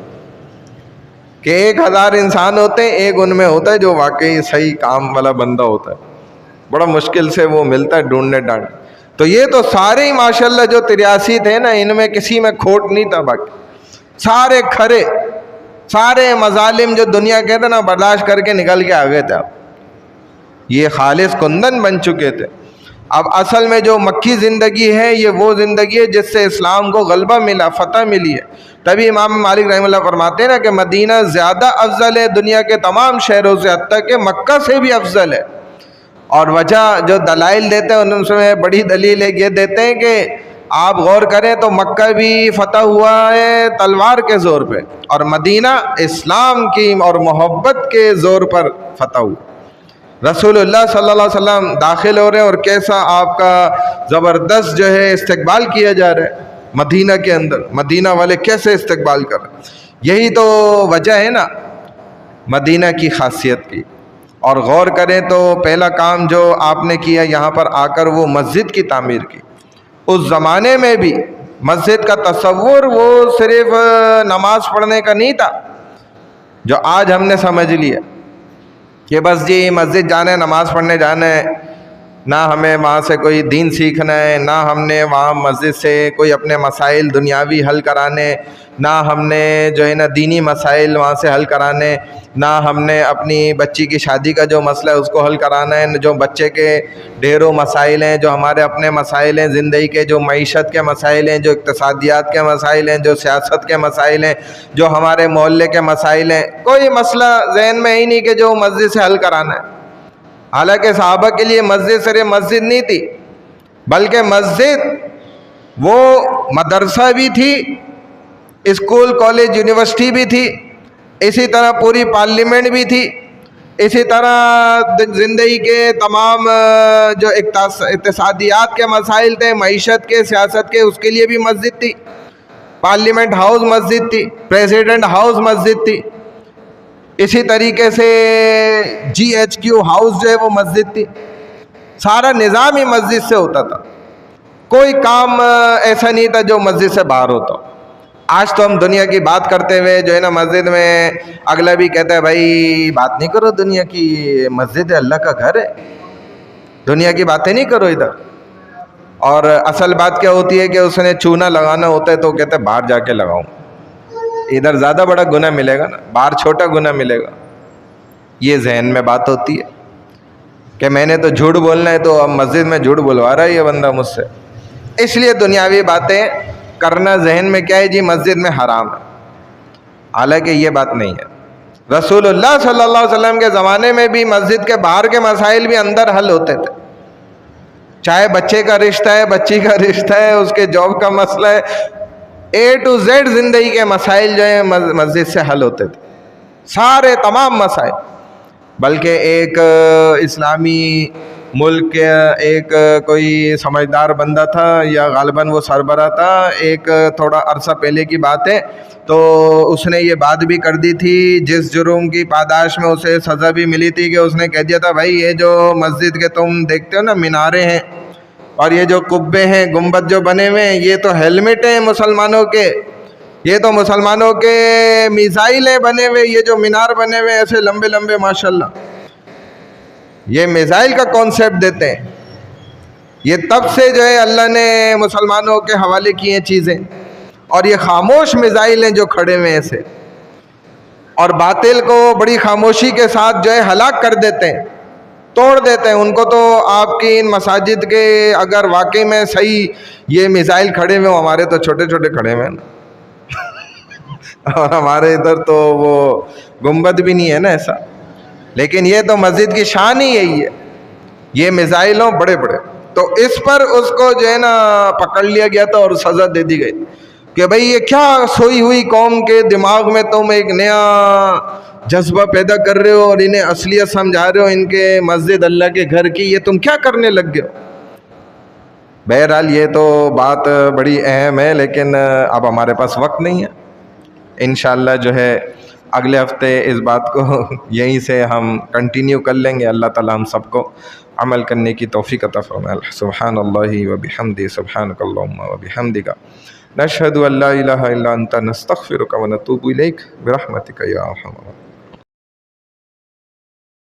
کہ 1000 انسان ہوتے ہیں، ایک ان میں ہوتا ہے جو واقعی صحیح کام والا بندہ ہوتا ہے، بڑا مشکل سے وہ ملتا ہے ڈھونڈنے ڈانڈ۔ تو یہ تو سارے ہی ماشاءاللہ جو 83 تھے نا، ان میں کسی میں کھوٹ نہیں تھا، باقی سارے کھرے، سارے مظالم جو دنیا کے تھے نا برداشت کر کے نکل کے آگے تھے، یہ خالص کندن بن چکے تھے۔ اب اصل میں جو مکی زندگی ہے یہ وہ زندگی ہے جس سے اسلام کو غلبہ ملا، فتح ملی ہے۔ تبھی امام مالک رحمہ اللہ فرماتے ہیں نا کہ مدینہ زیادہ افضل ہے دنیا کے تمام شہروں سے، حتیٰ کہ مکہ سے بھی افضل ہے۔ اور وجہ جو دلائل دیتے ہیں ان میں بڑی دلیل ایک یہ دیتے ہیں کہ آپ غور کریں تو مکہ بھی فتح ہوا ہے تلوار کے زور پہ، اور مدینہ اسلام کی اور محبت کے زور پر فتح ہوا۔ رسول اللہ صلی اللہ علیہ وسلم داخل ہو رہے ہیں اور کیسا آپ کا زبردست جو ہے استقبال کیا جا رہا ہے مدینہ کے اندر. مدینہ والے کیسے استقبال کر رہے ہیں. یہی تو وجہ ہے نا مدینہ کی خاصیت کی. اور غور کریں تو پہلا کام جو آپ نے کیا یہاں پر آ کر وہ مسجد کی تعمیر کی. اس زمانے میں بھی مسجد کا تصور وہ صرف نماز پڑھنے کا نہیں تھا جو آج ہم نے سمجھ لیا کہ بس جی مسجد جانا ہے نماز پڑھنے جانا ہے. نہ ہمیں وہاں سے کوئی دین سیکھنا ہے، نہ ہم نے وہاں مسجد سے کوئی اپنے مسائل دنیاوی حل کرانے، نہ ہم نے جو ہے نا دینی مسائل وہاں سے حل کرانے، نہ ہم نے اپنی بچی کی شادی کا جو مسئلہ ہے اس کو حل کرانا ہے. جو بچے کے ڈھیروں مسائل ہیں، جو ہمارے اپنے مسائل ہیں زندگی کے، جو معیشت کے مسائل ہیں، جو اقتصادیات کے مسائل ہیں، جو سیاست کے مسائل ہیں، جو ہمارے محلے کے مسائل ہیں، کوئی مسئلہ ذہن میں ہی نہیں کہ جو مسجد سے حل کرانا ہے. حالانکہ صحابہ کے لیے مسجد صرف مسجد نہیں تھی بلکہ مسجد وہ مدرسہ بھی تھی، اسکول کالج یونیورسٹی بھی تھی، اسی طرح پوری پارلیمنٹ بھی تھی، اسی طرح زندگی کے تمام جو اقتصادیات کے مسائل تھے، معیشت کے، سیاست کے، اس کے لیے بھی مسجد تھی. پارلیمنٹ ہاؤس مسجد تھی، پریزیڈنٹ ہاؤس مسجد تھی، اسی طریقے سے GHQ ہاؤس جو ہے وہ مسجد تھی. سارا نظام ہی مسجد سے ہوتا تھا. کوئی کام ایسا نہیں تھا جو مسجد سے باہر ہوتا. آج تو ہم دنیا کی بات کرتے ہوئے جو ہے نا مسجد میں اگلا بھی کہتا ہے بھائی بات نہیں کرو دنیا کی، مسجد اللہ کا گھر ہے، دنیا کی باتیں نہیں کرو ادھر. اور اصل بات کیا ہوتی ہے کہ اس نے چونا لگانا ہوتا ہے تو کہتا ہے باہر جا کے لگاؤں، ادھر زیادہ بڑا گناہ ملے گا نا، باہر چھوٹا گناہ ملے گا. یہ ذہن میں بات ہوتی ہے کہ میں نے تو جھوٹ بولنا ہے تو اب مسجد میں جھوٹ بلوا رہا ہے یہ بندہ مجھ سے. اس لیے دنیاوی باتیں کرنا ذہن میں کیا ہے جی مسجد میں حرام ہے. حالانکہ یہ بات نہیں ہے. رسول اللہ صلی اللہ علیہ وسلم کے زمانے میں بھی مسجد کے باہر کے مسائل بھی اندر حل ہوتے تھے. چاہے بچے کا رشتہ ہے، بچی کا رشتہ ہے، اس کے جاب کا مسئلہ ہے، A to Z زندگی کے مسائل جو ہیں مسجد سے حل ہوتے تھے، سارے تمام مسائل. بلکہ ایک اسلامی ملک کے ایک کوئی سمجھدار بندہ تھا یا غالباً وہ سربراہ تھا، ایک تھوڑا عرصہ پہلے کی بات ہے، تو اس نے یہ بات بھی کر دی تھی جس جرم کی پاداش میں اسے سزا بھی ملی تھی کہ اس نے کہہ دیا تھا بھائی یہ جو مسجد کے تم دیکھتے ہو نا مینارے ہیں اور یہ جو قبے ہیں گنبد جو بنے ہوئے ہیں یہ تو ہیلمٹ ہیں مسلمانوں کے، یہ تو مسلمانوں کے میزائل ہیں بنے ہوئے، یہ جو مینار بنے ہوئے ایسے لمبے لمبے ماشاءاللہ، یہ میزائل کا کانسیپٹ دیتے ہیں. یہ تب سے جو ہے اللہ نے مسلمانوں کے حوالے کی ہیں چیزیں، اور یہ خاموش میزائل ہیں جو کھڑے ہوئے ایسے، اور باطل کو بڑی خاموشی کے ساتھ جو ہے ہلاک کر دیتے ہیں، توڑ دیتے ہیں. ان کو تو آپ کی ان مساجد کے اگر واقعی میں صحیح یہ میزائل کھڑے ہوئے، ہمارے تو چھوٹے چھوٹے کھڑے ہوئے نا اور ہمارے ادھر تو وہ گنبد بھی نہیں ہے نا ایسا. لیکن یہ تو مسجد کی شان ہی یہی ہے، یہ میزائل ہوں بڑے بڑے. تو اس پر اس کو جو ہے نا پکڑ لیا گیا تھا اور سزا دے دی گئی کہ بھئی یہ کیا سوئی ہوئی قوم کے دماغ میں تم ایک نیا جذبہ پیدا کر رہے ہو اور انہیں اصلیت سمجھا رہے ہو ان کے مسجد اللہ کے گھر کی، یہ تم کیا کرنے لگ گئے ہو. بہرحال یہ تو بات بڑی اہم ہے لیکن اب ہمارے پاس وقت نہیں ہے. انشاءاللہ جو ہے اگلے ہفتے اس بات کو یہیں سے ہم کنٹینیو کر لیں گے. اللہ تعالی ہم سب کو عمل کرنے کی توفیق عطا فرمائے. سبحان اللہ وبحمدہ، سبحانک اللہم وبحمدک، نشہد ان لا الہ الا انت، نستغفرک ونتوب الیک برحمتک یا ارحم الراحمین.